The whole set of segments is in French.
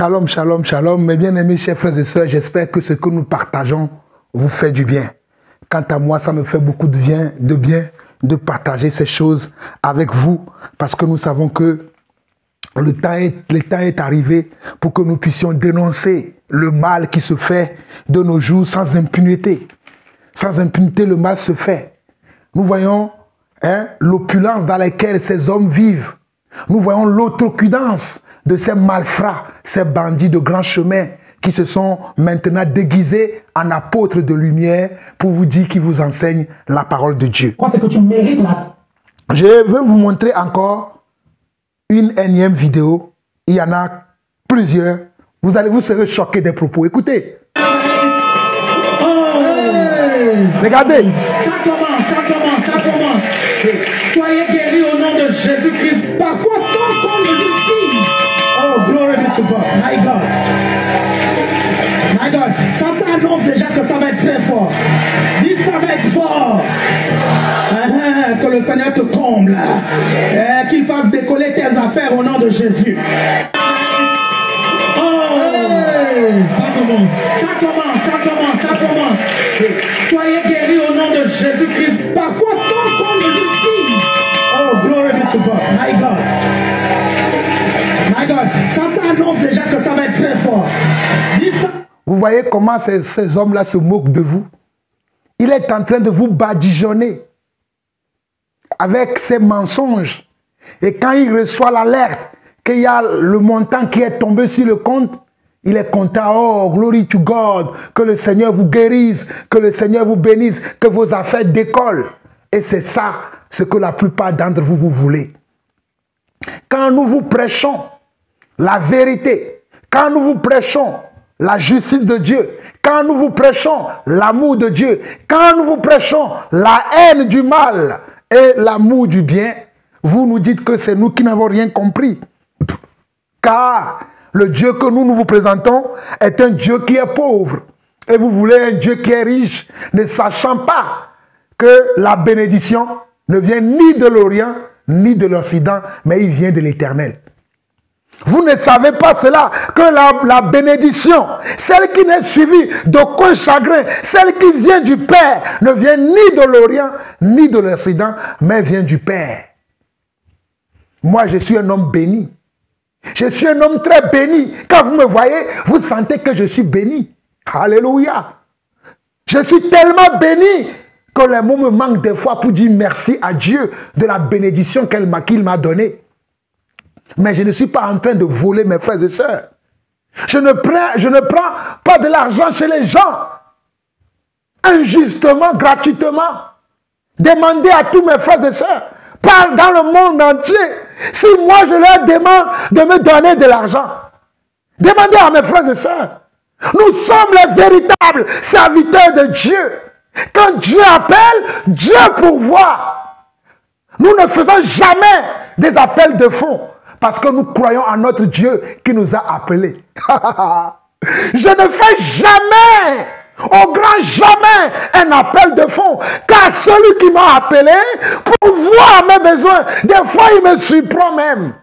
Shalom, shalom, shalom. Mes bien-aimés, chers frères et sœurs, j'espère que ce que nous partageons vous fait du bien. Quant à moi, ça me fait beaucoup de bien de partager ces choses avec vous, parce que nous savons que le temps est arrivé pour que nous puissions dénoncer le mal qui se fait de nos jours sans impunité. Sans impunité, le mal se fait. Nous voyons l'opulence dans laquelle ces hommes vivent. Nous voyons l'outrecuidance de ces malfrats, ces bandits de grand chemin qui se sont maintenant déguisés en apôtres de lumière pour vous dire qu'ils vous enseignent la parole de Dieu. C'est que tu mérites là. Je veux vous montrer encore une énième vidéo. Il y en a plusieurs. Vous serez choqués des propos. Écoutez. Regardez. Ça commence. Soyez guéris au nom de Jésus-Christ. Parfois sans qu'on le dise. Oh, glory be to God. My God. My God. Ça annonce déjà que ça va être très fort. Dites ça va être fort. Que le Seigneur te comble. Qu'il fasse décoller tes affaires au nom de Jésus. Ça commence. Soyez guéris au nom de Jésus-Christ. Parfois sans qu'on le dise. Oh, glory be to God. My God. Ça annonce déjà que ça va être très fort. Vous voyez comment ces hommes-là se moquent de vous. Il est en train de vous badigeonner avec ses mensonges. Et quand il reçoit l'alerte qu'il y a le montant qui est tombé sur le compte, il est content. Oh, glory to God, que le Seigneur vous guérisse, que le Seigneur vous bénisse, que vos affaires décollent. Et c'est ça ce que la plupart d'entre vous voulez. Quand nous vous prêchons la vérité, quand nous vous prêchons la justice de Dieu, quand nous vous prêchons l'amour de Dieu, quand nous vous prêchons la haine du mal et l'amour du bien, vous nous dites que c'est nous qui n'avons rien compris. Car le Dieu que nous vous présentons est un Dieu qui est pauvre. Et vous voulez un Dieu qui est riche, ne sachant pas que la bénédiction ne vient ni de l'Orient, ni de l'Occident, mais il vient de l'Éternel. Vous ne savez pas cela, que la bénédiction, celle qui n'est suivie d'aucun chagrin, celle qui vient du Père, ne vient ni de l'Orient, ni de l'Occident, mais vient du Père. Moi, je suis un homme béni. Je suis un homme très béni. Quand vous me voyez, vous sentez que je suis béni. Alléluia. Je suis tellement béni que les mots me manquent des fois pour dire merci à Dieu de la bénédiction qu'il m'a donnée. Mais je ne suis pas en train de voler mes frères et sœurs. Je ne prends pas de l'argent chez les gens. Injustement, gratuitement. Demandez à tous mes frères et sœurs. Parle dans le monde entier. Si moi je leur demande de me donner de l'argent, demandez à mes frères et sœurs. Nous sommes les véritables serviteurs de Dieu. Quand Dieu appelle, Dieu pourvoit. Nous ne faisons jamais des appels de fonds parce que nous croyons en notre Dieu qui nous a appelés. Je ne fais jamais, au grand jamais, un appel de fonds. Car celui qui m'a appelé, pour voir mes besoins, des fois il me surprend même.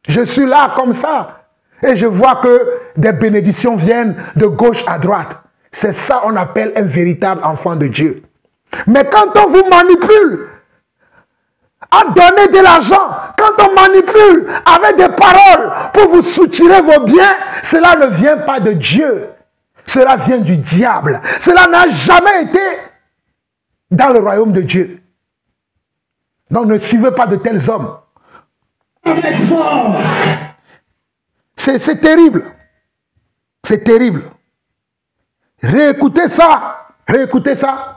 Je suis là comme ça. Et je vois que des bénédictions viennent de gauche à droite. C'est ça qu'on appelle un véritable enfant de Dieu. Mais quand on vous manipule, à donner de l'argent, quand on manipule avec des paroles pour vous soutirer vos biens, cela ne vient pas de Dieu. Cela vient du diable. Cela n'a jamais été dans le royaume de Dieu. Donc ne suivez pas de tels hommes. C'est terrible. C'est terrible. Réécoutez ça. Réécoutez ça.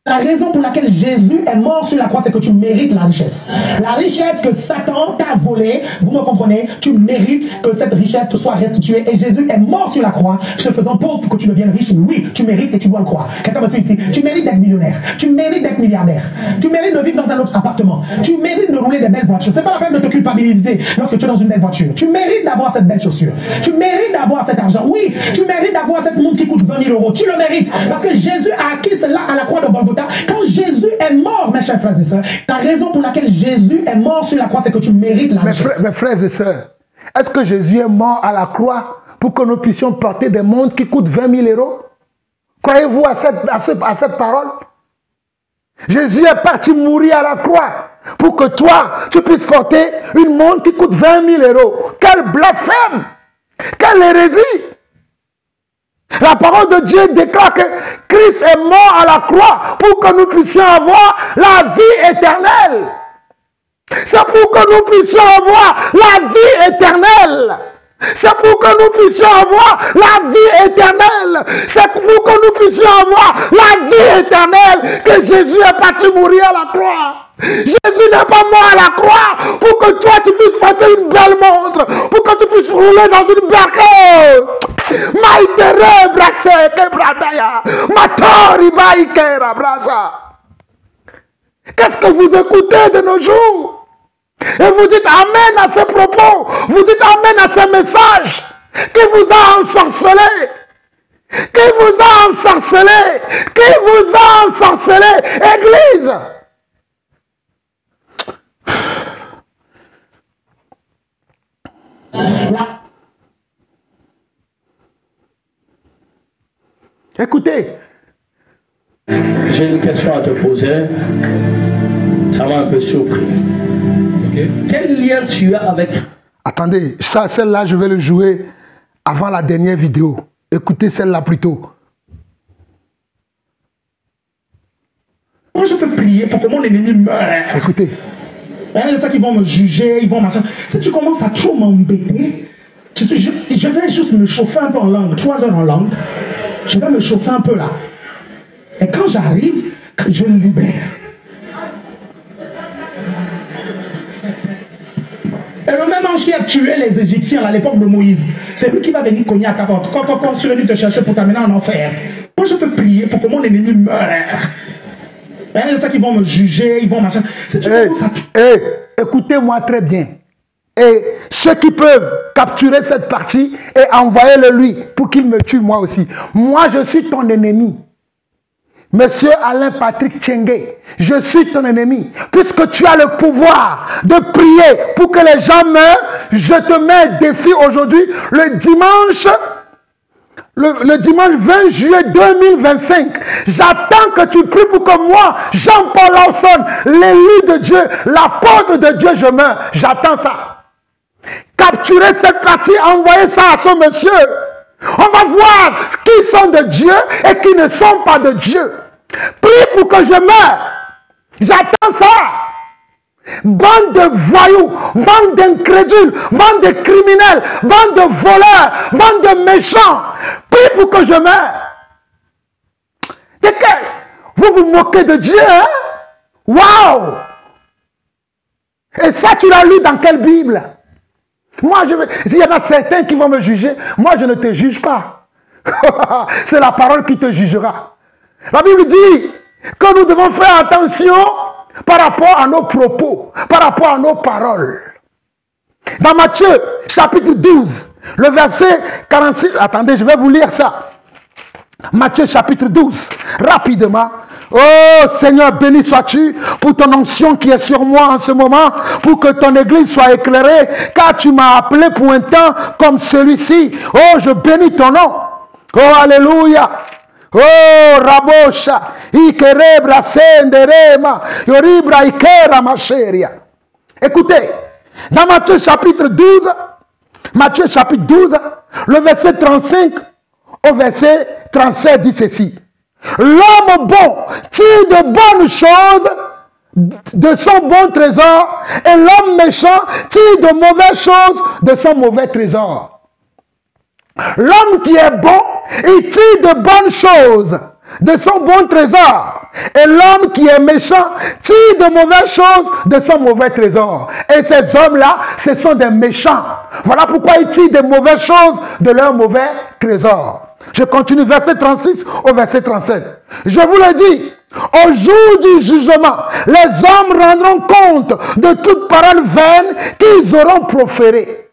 La raison pour laquelle Jésus est mort sur la croix, c'est que tu mérites la richesse. La richesse que Satan t'a volée, vous me comprenez, tu mérites que cette richesse te soit restituée. Et Jésus est mort sur la croix, se faisant pauvre pour que tu deviennes riche. Oui, tu mérites et tu dois le croire. Quelqu'un me suit ici. Tu mérites d'être millionnaire. Tu mérites d'être milliardaire. Tu mérites de vivre dans un autre appartement. Tu mérites de rouler des belles voitures. C'est pas la peine de te culpabiliser lorsque tu es dans une belle voiture. Tu mérites d'avoir cette belle chaussure. Tu mérites d'avoir cet argent. Oui, tu mérites d'avoir cette montre qui coûte 20 000 €. Tu le mérites. Parce que Jésus a acquis cela à la croix de Golgotha. Quand Jésus est mort, mes chers frères et sœurs, la raison pour laquelle Jésus est mort sur la croix, c'est que tu mérites la richesse. Mes frères et sœurs, Est-ce que Jésus est mort à la croix pour que nous puissions porter des montres qui coûtent 20 000 €? Croyez-vous à cette parole? Jésus est parti mourir à la croix pour que toi, tu puisses porter une montre qui coûte 20 000 €. Quel blasphème! Quelle hérésie! La parole de Dieu déclare que Christ est mort à la croix pour que nous puissions avoir la vie éternelle. C'est pour que nous puissions avoir la vie éternelle. C'est pour que nous puissions avoir la vie éternelle. C'est pour que nous puissions avoir la vie éternelle que Jésus est parti mourir à la croix. Jésus n'est pas mort à la croix pour que toi tu puisses porter une belle montre, pour que tu puisses rouler dans une barque. Maïtere brase ke brataya, matori baïkera brasa. Qu'est-ce que vous écoutez de nos jours? Et vous dites amen à ces propos, vous dites amen à ces messages qui vous a ensorcelé, qui vous a ensorcelé, qui vous a ensorcelé, Église. Écoutez. J'ai une question à te poser. Ça m'a un peu surpris. Okay. Quel lien tu as avec... Attendez, celle-là, je vais le jouer avant la dernière vidéo. Écoutez celle-là plutôt. Moi, je peux prier pour que mon ennemi meure. Écoutez. Il y a ça qui vont me juger, ils vont machin. Si tu commences à trop m'embêter, je vais juste me chauffer un peu en langue, 3 heures en langue. Je vais me chauffer un peu là. Et quand j'arrive, je le libère. Et le même ange qui a tué les Égyptiens à l'époque de Moïse, c'est lui qui va venir cogner à ta porte. Quand tu es venu te chercher pour t'amener en enfer. Moi, je peux prier pour que mon ennemi meure. Il y a ça qui vont me juger, ils vont machin. Écoutez-moi très bien. Et ceux qui peuvent capturer cette partie et envoyer-le lui pour qu'il me tue moi aussi. Moi, je suis ton ennemi. Monsieur Alain Patrick Tchengue, je suis ton ennemi. Puisque tu as le pouvoir de prier pour que les gens meurent, je te mets un défi aujourd'hui, le dimanche 20 juillet 2025. J'attends que tu pries pour que moi, Jean-Paul Lawson, l'élu de Dieu, l'apôtre de Dieu, je meurs. J'attends ça. Capturez cette partie, envoyez ça à ce monsieur. On va voir qui sont de Dieu et qui ne sont pas de Dieu. Prie pour que je meure. J'attends ça. Bande de voyous, bande d'incrédules, bande de criminels, bande de voleurs, bande de méchants. Prie pour que je meure. Vous vous moquez de Dieu, hein? Waouh! Et ça, tu l'as lu dans quelle Bible? Moi, s'il y en a certains qui vont me juger, moi, je ne te juge pas. C'est la parole qui te jugera. La Bible dit que nous devons faire attention par rapport à nos propos, par rapport à nos paroles. Dans Matthieu, chapitre 12, le verset 46... Attendez, je vais vous lire ça. Matthieu, chapitre 12, rapidement. Oh Seigneur, béni sois-tu pour ton onction qui est sur moi en ce moment, pour que ton église soit éclairée, car tu m'as appelé pour un temps comme celui-ci. Oh, je bénis ton nom. Oh, alléluia. Oh, Rabosha, Ikerebra Senderema, Yoribra Ikera Macheria. Écoutez, dans Matthieu chapitre 12, le verset 35 au verset 37 dit ceci. L'homme bon tire de bonnes choses de son bon trésor et l'homme méchant tire de mauvaises choses de son mauvais trésor. L'homme qui est bon, il tire de bonnes choses de son bon trésor. Et l'homme qui est méchant tire de mauvaises choses de son mauvais trésor. Et ces hommes-là, ce sont des méchants. Voilà pourquoi ils tirent des mauvaises choses de leur mauvais trésor. Je continue, verset 36 au verset 37. Je vous le dis, au jour du jugement, les hommes rendront compte de toute parole vaine qu'ils auront proférée.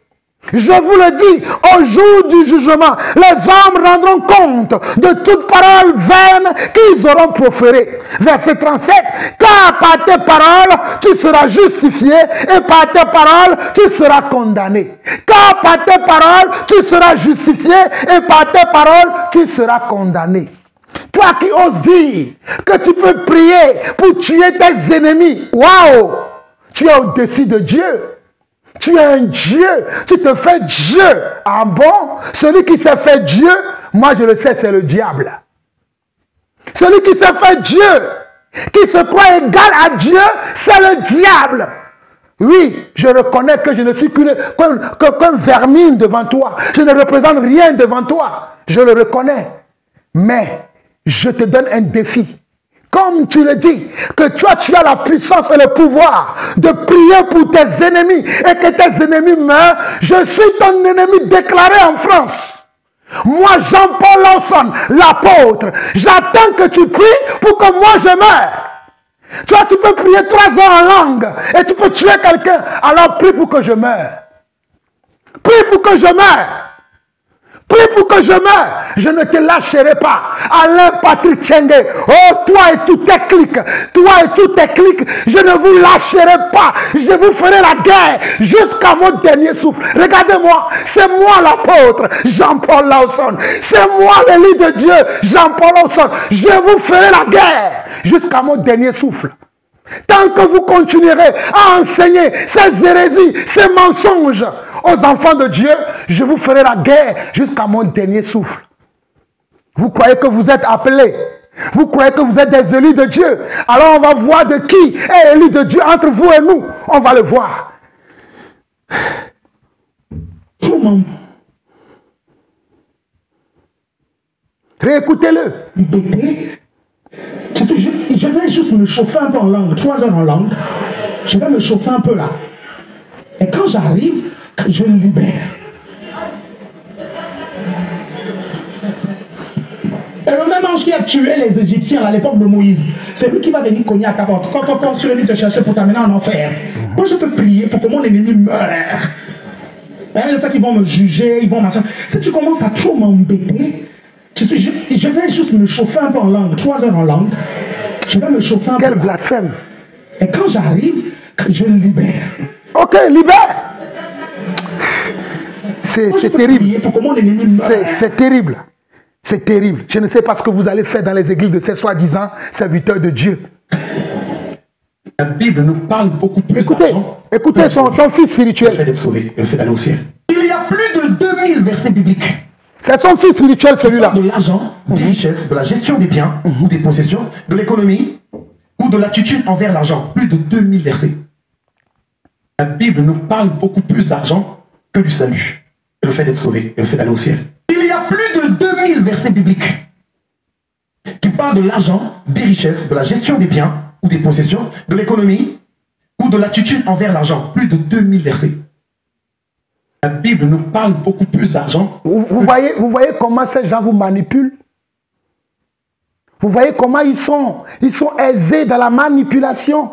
Je vous le dis, au jour du jugement, les hommes rendront compte de toute parole vaine qu'ils auront proférée. Verset 37, car par tes paroles, tu seras justifié et par tes paroles, tu seras condamné. Car par tes paroles, tu seras justifié et par tes paroles, tu seras condamné. Toi qui oses dire que tu peux prier pour tuer tes ennemis, waouh, tu es au-dessus de Dieu. Tu es un Dieu, tu te fais Dieu. Ah bon? Celui qui s'est fait Dieu, moi je le sais, c'est le diable. Celui qui s'est fait Dieu, qui se croit égal à Dieu, c'est le diable. Oui, je reconnais que je ne suis qu'un vermine devant toi. Je ne représente rien devant toi. Je le reconnais. Mais je te donne un défi. Comme tu le dis, que toi tu as la puissance et le pouvoir de prier pour tes ennemis et que tes ennemis meurent. Je suis ton ennemi déclaré en France. Moi, Jean-Paul Lawson, l'apôtre, j'attends que tu pries pour que moi je meure. Toi, tu peux prier 3 heures en langue et tu peux tuer quelqu'un. Alors prie pour que je meure. Prie pour que je meure. Prie pour que je meure. Je ne te lâcherai pas. Alain Patrick Tchenge. Oh, toi et tous tes clics. Toi et tous tes clics. Je ne vous lâcherai pas. Je vous ferai la guerre jusqu'à mon dernier souffle. Regardez-moi. C'est moi l'apôtre Jean-Paul Lawson. C'est moi l'élu de Dieu Jean-Paul Lawson. Je vous ferai la guerre jusqu'à mon dernier souffle. Tant que vous continuerez à enseigner ces hérésies, ces mensonges aux enfants de Dieu, je vous ferai la guerre jusqu'à mon dernier souffle. Vous croyez que vous êtes appelés? Vous croyez que vous êtes des élus de Dieu? Alors on va voir de qui est élu de Dieu entre vous et nous. On va le voir. Réécoutez-le. Je vais juste me chauffer un peu en langue, 3 heures en langue. Je vais me chauffer un peu là. Et quand j'arrive, je le libère. Et le même ange qui a tué les Égyptiens à l'époque de Moïse, c'est lui qui va venir cogner à ta porte. Quand tu es venu te chercher pour t'amener en enfer. Moi, je peux prier pour que mon ennemi meure. C'est ça qu'ils vont me juger, ils vont machin. Si tu commences à trop m'embêter, je vais juste me chauffer un peu en langue, 3 heures en langue. Je vais me chauffer un peu. Quel blasphème. Et quand j'arrive, je le libère. Ok, libère. C'est terrible. C'est terrible. C'est terrible. Je ne sais pas ce que vous allez faire dans les églises de ces soi-disant serviteurs de Dieu. La Bible nous parle beaucoup plus. Écoutez son fils spirituel. Le fait d'être sauvé, le fait d'aller au ciel. Il y a plus de 2000 versets bibliques. C'est son fils spirituel, celui-là. De l'argent, des richesses, de la gestion des biens ou des possessions, de l'économie ou de l'attitude envers l'argent. Plus de 2000 versets. La Bible nous parle beaucoup plus d'argent que du salut. Et le fait d'être sauvé, et le fait d'aller au ciel. Il y a plus de 2000 versets bibliques qui parlent de l'argent, des richesses, de la gestion des biens ou des possessions, de l'économie ou de l'attitude envers l'argent. Plus de 2000 versets. La Bible nous parle beaucoup plus d'argent. Vous voyez comment ces gens vous manipulent? Vous voyez comment ils sont aisés dans la manipulation?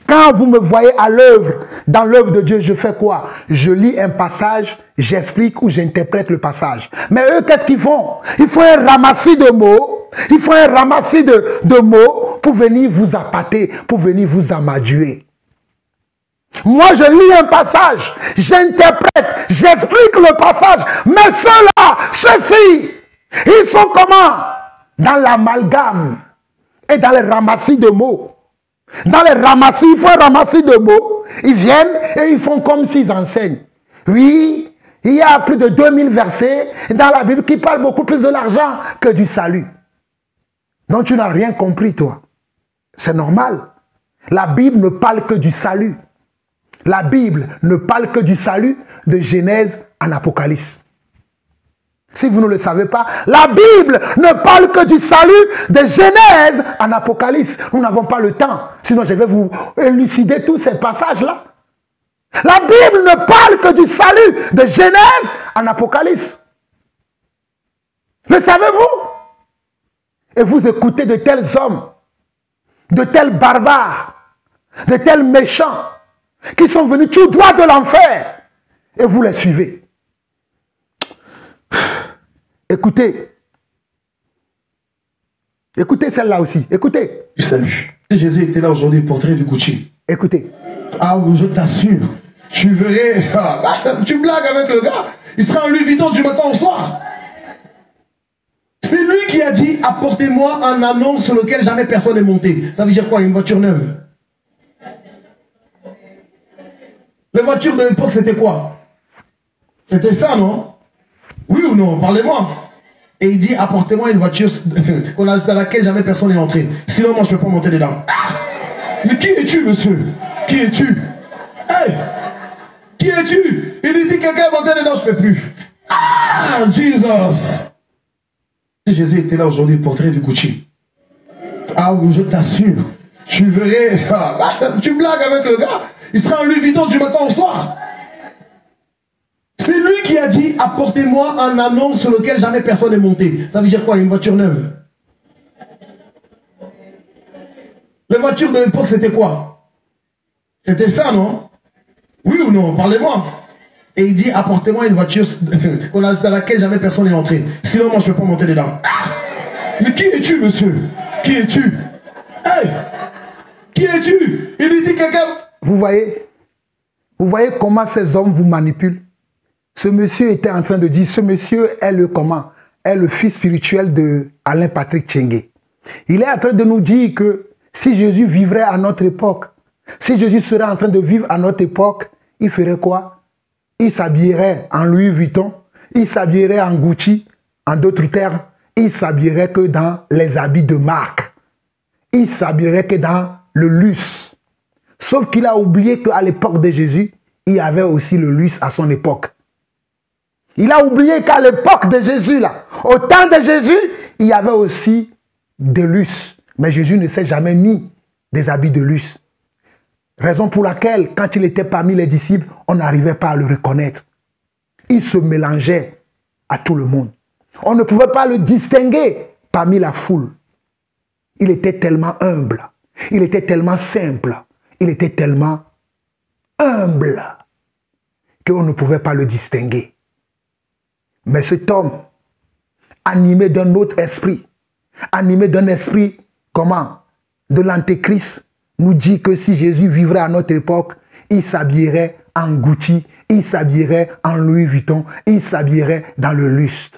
Quand vous me voyez à l'œuvre, dans l'œuvre de Dieu, je fais quoi? Je lis un passage, j'explique ou j'interprète le passage. Mais eux, qu'est-ce qu'ils font? Ils font un ramassis de mots. Ils font un ramassis de mots pour venir vous appâter, pour venir vous amadouer. Moi, je lis un passage, j'interprète, j'explique le passage. Mais ceux-là, ceux-ci, ils sont comment? Dans l'amalgame et dans les ramassis de mots. Dans les ramassis, ils font un ramassis de mots. Ils viennent et ils font comme s'ils enseignent. Oui, il y a plus de 2000 versets dans la Bible qui parlent beaucoup plus de l'argent que du salut. Donc tu n'as rien compris, toi. C'est normal. La Bible ne parle que du salut. La Bible ne parle que du salut de Genèse en Apocalypse. Si vous ne le savez pas, la Bible ne parle que du salut de Genèse en Apocalypse. Nous n'avons pas le temps, sinon je vais vous élucider tous ces passages-là. La Bible ne parle que du salut de Genèse en Apocalypse. Le savez-vous? Et vous écoutez de tels hommes, de tels barbares, de tels méchants, qui sont venus tout droit de l'enfer. Et vous les suivez. Écoutez. Écoutez celle-là aussi. Écoutez. Salut. Jésus était là aujourd'hui, portrait du Gucci. Écoutez. Ah, je t'assure. Tu verrais. Tu blagues avec le gars. Il sera en Louis Vuitton du matin au soir. C'est lui qui a dit apportez-moi un annonce sur lequel jamais personne n'est monté. Ça veut dire quoi? Une voiture neuve. Les voitures de l'époque, c'était quoi? C'était ça, non? Oui ou non? Parlez-moi. Et il dit apportez-moi une voiture dans laquelle jamais personne n'est entré. Sinon, moi, je ne peux pas monter dedans. Ah! Mais qui es-tu, monsieur? Qui es-tu? Hey! Qui es-tu? Il dit si quelqu'un est monté dedans, je ne peux plus. Ah! Jesus! Jésus était là aujourd'hui, portrait du Gucci. Ah, je t'assure. Tu verrais. Tu blagues avec le gars. Il sera en Louis Vuitton du matin au soir. C'est lui qui a dit apportez-moi un annonce sur lequel jamais personne n'est monté. Ça veut dire quoi? Une voiture neuve. Les voitures de l'époque, c'était quoi? C'était ça, non? Oui ou non? Parlez-moi. Et il dit apportez-moi une voiture dans laquelle jamais personne n'est entré. Sinon, moi, je ne peux pas monter dedans. Ah! Mais qui es-tu, monsieur? Qui es-tu? Hey! Qui es-tu? Il dit si quelqu'un... Vous voyez comment ces hommes vous manipulent? Ce monsieur était en train de dire, ce monsieur est le comment? Est le fils spirituel de Alain Patrick Tchengué. Il est en train de nous dire que si Jésus vivrait à notre époque, si Jésus serait en train de vivre à notre époque, il ferait quoi? Il s'habillerait en Louis Vuitton, il s'habillerait en Gucci, en d'autres termes, il s'habillerait que dans les habits de marque. Il s'habillerait que dans le luxe. Sauf qu'il a oublié qu'à l'époque de Jésus, il y avait aussi le luxe à son époque. Il a oublié qu'à l'époque de Jésus, là, au temps de Jésus, il y avait aussi de luxe. Mais Jésus ne s'est jamais mis des habits de luxe. Raison pour laquelle, quand il était parmi les disciples, on n'arrivait pas à le reconnaître. Il se mélangeait à tout le monde. On ne pouvait pas le distinguer parmi la foule. Il était tellement humble. Il était tellement simple. Il était tellement humble qu'on ne pouvait pas le distinguer. Mais cet homme, animé d'un autre esprit, animé d'un esprit, comment? De l'antéchrist, nous dit que si Jésus vivrait à notre époque, il s'habillerait en Gucci, il s'habillerait en Louis Vuitton, il s'habillerait dans le luxe.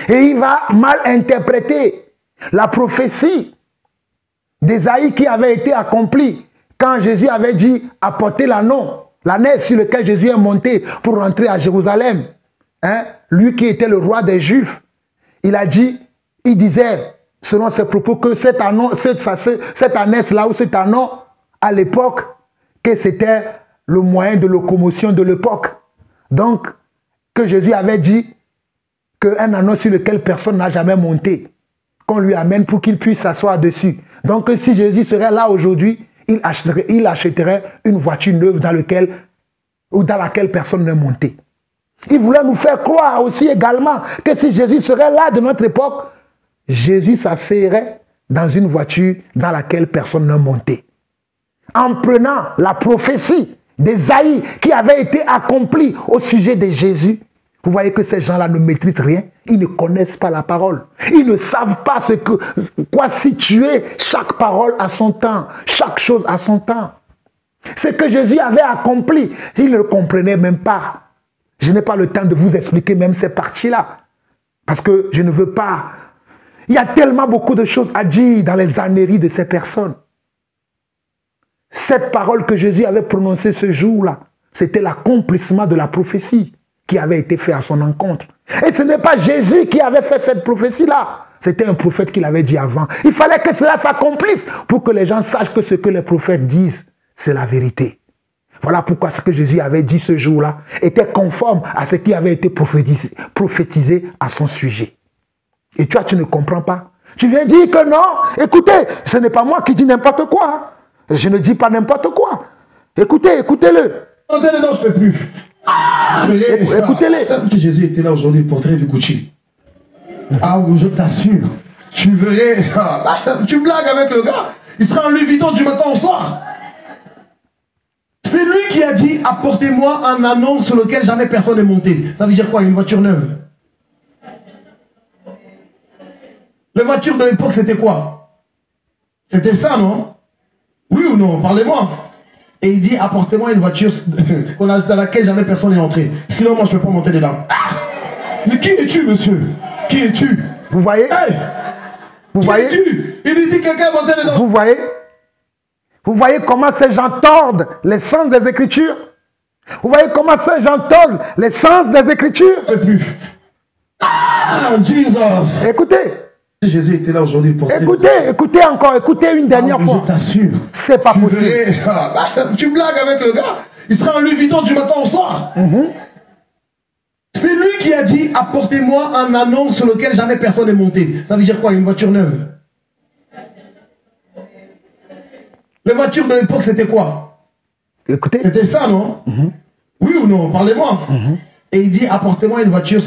Et il va mal interpréter la prophétie d'Ésaïe qui avait été accomplie quand Jésus avait dit apportez l'ânesse sur lequel Jésus est monté pour rentrer à Jérusalem. Hein? Lui qui était le roi des Juifs, il a dit, il disait, selon ses propos, que cette ânesse-là ou cet ânon, à l'époque, que c'était le moyen de locomotion de l'époque. Donc, que Jésus avait dit qu'un ânon sur lequel personne n'a jamais monté, qu'on lui amène pour qu'il puisse s'asseoir dessus. Donc, si Jésus serait là aujourd'hui, il achèterait une voiture neuve dans laquelle personne n'est monté. Il voulait nous faire croire aussi également que si Jésus serait là de notre époque, Jésus s'asseoirait dans une voiture dans laquelle personne n'est monté. En prenant la prophétie d'Ésaïe qui avait été accomplie au sujet de Jésus, vous voyez que ces gens-là ne maîtrisent rien. Ils ne connaissent pas la parole. Ils ne savent pas quoi situer chaque parole à son temps, chaque chose à son temps. Ce que Jésus avait accompli, ils ne le comprenaient même pas. Je n'ai pas le temps de vous expliquer même ces parties-là. Parce que je ne veux pas. Il y a tellement beaucoup de choses à dire dans les âneries de ces personnes. Cette parole que Jésus avait prononcée ce jour-là, c'était l'accomplissement de la prophétie qui avait été faite à son encontre. Et ce n'est pas Jésus qui avait fait cette prophétie-là. C'était un prophète qui l'avait dit avant. Il fallait que cela s'accomplisse pour que les gens sachent que ce que les prophètes disent, c'est la vérité. Voilà pourquoi ce que Jésus avait dit ce jour-là était conforme à ce qui avait été prophétisé à son sujet. Et toi, tu ne comprends pas. Tu viens dire que non. Écoutez, ce n'est pas moi qui dis n'importe quoi. Je ne dis pas n'importe quoi. Écoutez, écoutez-le. Non, je ne peux plus. Écoutez-les. Jésus était là aujourd'hui, portrait du Gucci. Ah, je t'assure. Tu verrais. Tu blagues avec le gars. Il sera en Louis Vuitton du matin au soir. C'est lui qui a dit, apportez-moi un anneau sur lequel jamais personne n'est monté. Ça veut dire quoi? Une voiture neuve. Les voitures de l'époque, c'était quoi? C'était ça, non? Oui ou non? Parlez-moi. Et il dit, apportez-moi une voiture dans laquelle jamais personne n'est entré. Sinon, moi, je ne peux pas monter dedans. Ah! Mais qui es-tu, monsieur? Qui es-tu? Vous voyez? Hey! Vous voyez? Il dit, si quelqu'un est monté dedans. Vous voyez? Vous voyez comment ces gens tordent les sens des Écritures? Vous voyez comment ces gens tordent les sens des Écritures? Plus. Ah, Jesus! Écoutez. Si Jésus était là aujourd'hui pour... Écoutez encore, écoutez une dernière fois. Je t'assure. C'est pas possible. Tu blagues avec le gars. Il sera en Louis Vuitton du matin au soir. C'est lui qui a dit, apportez-moi un anneau sur lequel jamais personne n'est monté. Ça veut dire quoi? Une voiture neuve. Les voitures de l'époque, c'était quoi? Écoutez. C'était ça, non? Oui ou non? Parlez-moi. Et il dit, apportez-moi une voiture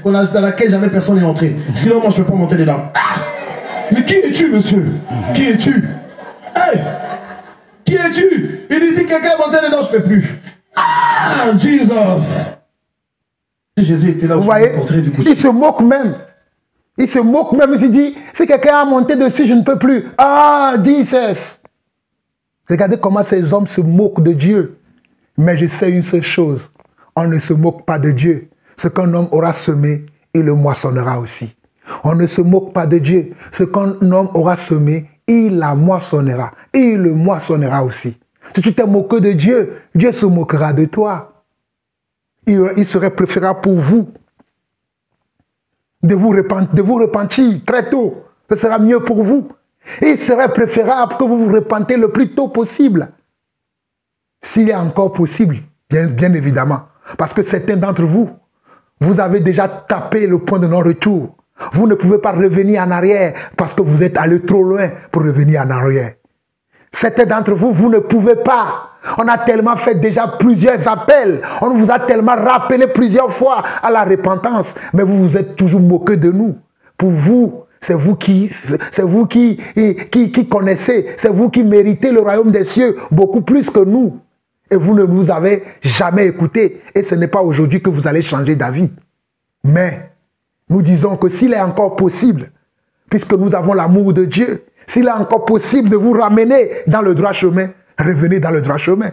dans laquelle jamais personne n'est entré. Sinon, moi, je ne peux pas monter dedans. Ah! Mais qui es-tu, monsieur? Qui es-tu? Hey! Qui es-tu? Il dit, si quelqu'un est monté dedans, je ne peux plus. Ah! Jesus! Si Jésus était là, vous voyez, il se moque même. Il se moque même. Il se dit, si quelqu'un a monté dessus, je ne peux plus. Ah, Jesus! Regardez comment ces hommes se moquent de Dieu. Mais je sais une seule chose. On ne se moque pas de Dieu. Ce qu'un homme aura semé, il le moissonnera aussi. On ne se moque pas de Dieu. Ce qu'un homme aura semé, il la moissonnera. Et il le moissonnera aussi. Si tu t'es moqué de Dieu, Dieu se moquera de toi. Il serait préférable pour vous de vous repentir très tôt. Ce sera mieux pour vous. Et il serait préférable que vous vous repentez le plus tôt possible. S'il est encore possible, bien évidemment. Parce que certains d'entre vous, vous avez déjà tapé le point de non-retour. Vous ne pouvez pas revenir en arrière parce que vous êtes allé trop loin pour revenir en arrière. Certains d'entre vous, vous ne pouvez pas. On a tellement fait déjà plusieurs appels. On vous a tellement rappelé plusieurs fois à la repentance. Mais vous vous êtes toujours moqué de nous. Pour vous, c'est vous qui connaissez. C'est vous qui méritez le royaume des cieux beaucoup plus que nous. Et vous ne nous avez jamais écoutés. Et ce n'est pas aujourd'hui que vous allez changer d'avis. Mais nous disons que s'il est encore possible, puisque nous avons l'amour de Dieu, s'il est encore possible de vous ramener dans le droit chemin, revenez dans le droit chemin.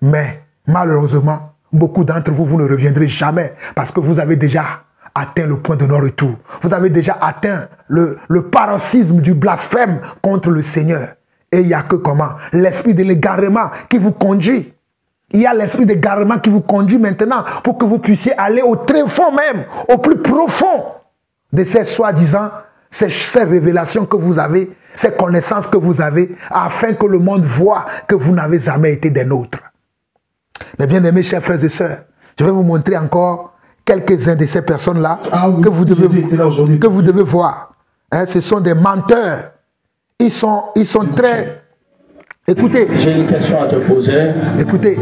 Mais malheureusement, beaucoup d'entre vous, vous ne reviendrez jamais parce que vous avez déjà atteint le point de non-retour. Vous avez déjà atteint le paroxysme du blasphème contre le Seigneur. Et il n'y a que comment? L'esprit de l'égarement qui vous conduit. Il y a l'esprit d'égarement qui vous conduit maintenant pour que vous puissiez aller au très fond même, au plus profond de ces soi-disant, ces révélations que vous avez, ces connaissances que vous avez, afin que le monde voit que vous n'avez jamais été des nôtres. Mais bien aimés, chers frères et sœurs, je vais vous montrer encore quelques-uns de ces personnes-là que vous devez voir. Hein, ce sont des menteurs. Ils sont très... Écoutez. J'ai une question à te poser. Écoutez.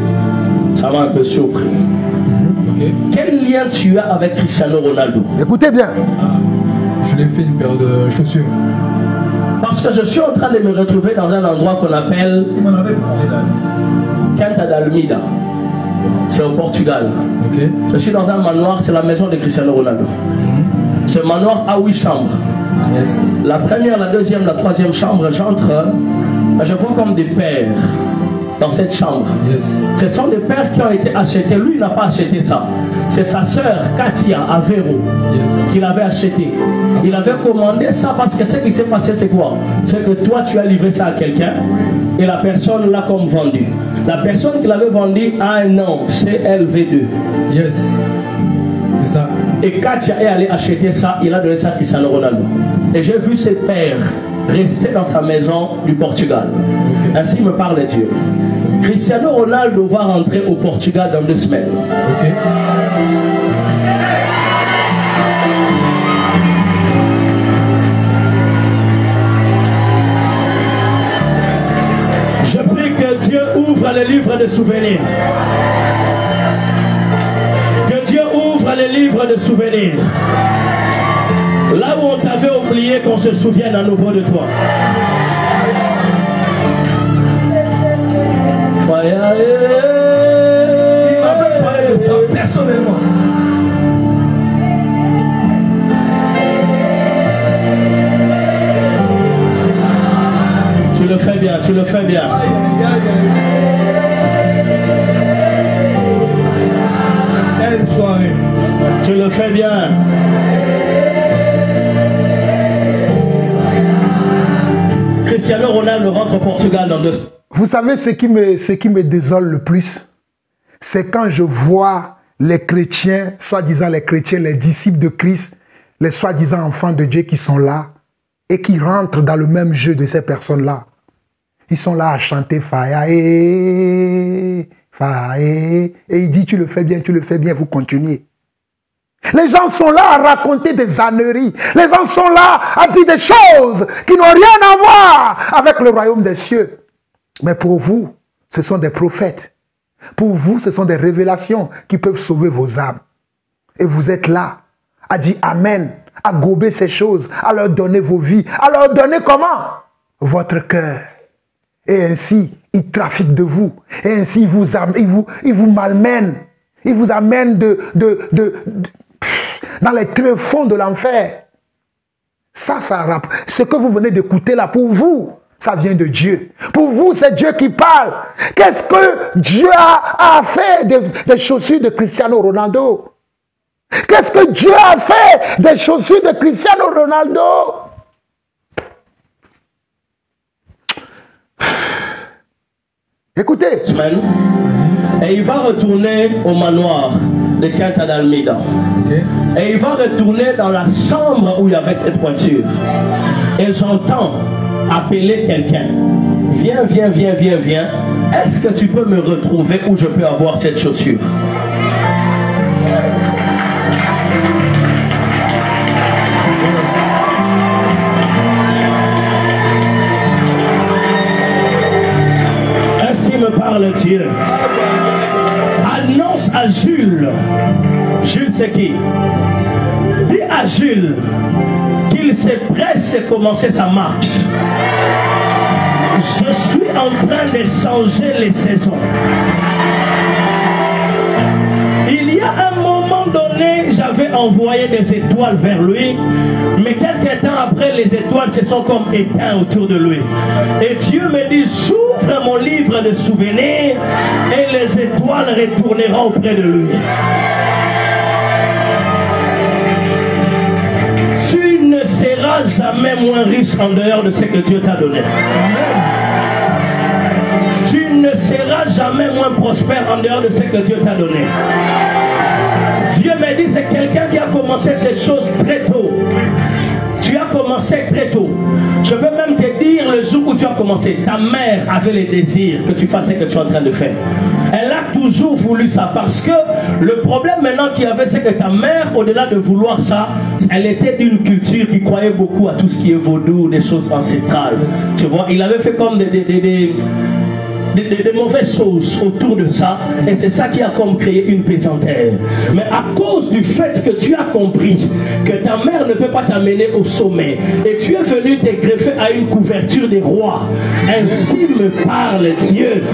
Ça m'a un peu surpris. Quel lien tu as avec Cristiano Ronaldo? Écoutez bien. Je lui ai fait une paire de chaussures. Parce que je suis en train de me retrouver dans un endroit qu'on appelle Quinta d'Almeida. C'est au Portugal. Je suis dans un manoir, c'est la maison de Cristiano Ronaldo. Ce manoir a 8 chambres. La première, la deuxième, la troisième chambre, j'entre, je vois comme des pères dans cette chambre. Ce sont des pères qui ont été achetés. Lui, il n'a pas acheté ça. C'est sa sœur, Katia Avero, qui l'avait acheté. Il avait commandé ça parce que ce qui s'est passé, c'est quoi? C'est que toi, tu as livré ça à quelqu'un et la personne l'a comme vendu. La personne qui l'avait vendu a un nom, CLV2. C'est ça. Et Katia est allé acheter ça, il a donné ça à Cristiano Ronaldo. Et j'ai vu ses pères rester dans sa maison du Portugal. Ainsi me parle Dieu. Cristiano Ronaldo va rentrer au Portugal dans 2 semaines. Je prie que Dieu ouvre les livres de souvenirs. Que Dieu ouvre les livres de souvenirs. Là où on t'avait oublié, qu'on se souvienne à nouveau de toi. Fire. Il m'avait parlé de ça personnellement. Tu le fais bien, tu le fais bien. Aïe, aïe, aïe, aïe. Belle soirée. Tu le fais bien. Cristiano Ronaldo rentre au Portugal dans 2 semaines. Vous savez ce qui me désole le plus? C'est quand je vois les chrétiens, soi-disant les chrétiens, les disciples de Christ, les soi-disant enfants de Dieu qui sont là et qui rentrent dans le même jeu de ces personnes-là. Ils sont là à chanter Faya, et il dit tu le fais bien, vous continuez. Les gens sont là à raconter des âneries. Les gens sont là à dire des choses qui n'ont rien à voir avec le royaume des cieux. Mais pour vous, ce sont des prophètes. Pour vous, ce sont des révélations qui peuvent sauver vos âmes. Et vous êtes là à dire Amen, à gober ces choses, à leur donner vos vies, à leur donner comment? Votre cœur. Et ainsi, ils trafiquent de vous. Et ainsi, ils vous malmènent. Ils vous amènent dans les tréfonds de l'enfer. Ça, ce que vous venez d'écouter là, pour vous, ça vient de Dieu. Pour vous, c'est Dieu qui parle. Qu'est-ce que Dieu a fait des chaussures de Cristiano Ronaldo? Qu'est-ce que Dieu a fait des chaussures de Cristiano Ronaldo? Écoutez. Et il va retourner au manoir de Quinta d'Almeida. Et il va retourner dans la chambre où il y avait cette voiture. Et j'entends appeler quelqu'un. Viens, viens, viens, viens, viens. Est-ce que tu peux me retrouver où je peux avoir cette chaussure? Ainsi me parle Dieu. Annonce à Jules. Jules c'est qui? Dis à Jules qu'il se presse de commencer sa marche. Je suis en train de changer les saisons. Il y a un moment donné, j'avais envoyé des étoiles vers lui, mais quelques temps après, les étoiles se sont comme éteintes autour de lui. Et Dieu me dit, j'ouvre mon livre de souvenirs et les étoiles retourneront auprès de lui. Tu ne seras jamais moins riche en dehors de ce que Dieu t'a donné. Tu ne seras jamais moins prospère en dehors de ce que Dieu t'a donné. Dieu me dit, c'est quelqu'un qui a commencé ces choses très tôt. Tu as commencé très tôt. Je peux même te dire, le jour où tu as commencé, ta mère avait le désir que tu fasses ce que tu es en train de faire. Elle a toujours voulu ça parce que le problème maintenant qu'il y avait, c'est que ta mère, au-delà de vouloir ça, elle était d'une culture qui croyait beaucoup à tout ce qui est vaudou, des choses ancestrales. Tu vois, il avait fait comme des mauvaises choses autour de ça, et c'est ça qui a comme créé une pesanteur. Mais à cause du fait que tu as compris que ta mère ne peut pas t'amener au sommet, et tu es venu te greffer à une couverture des rois, ainsi me parle Dieu.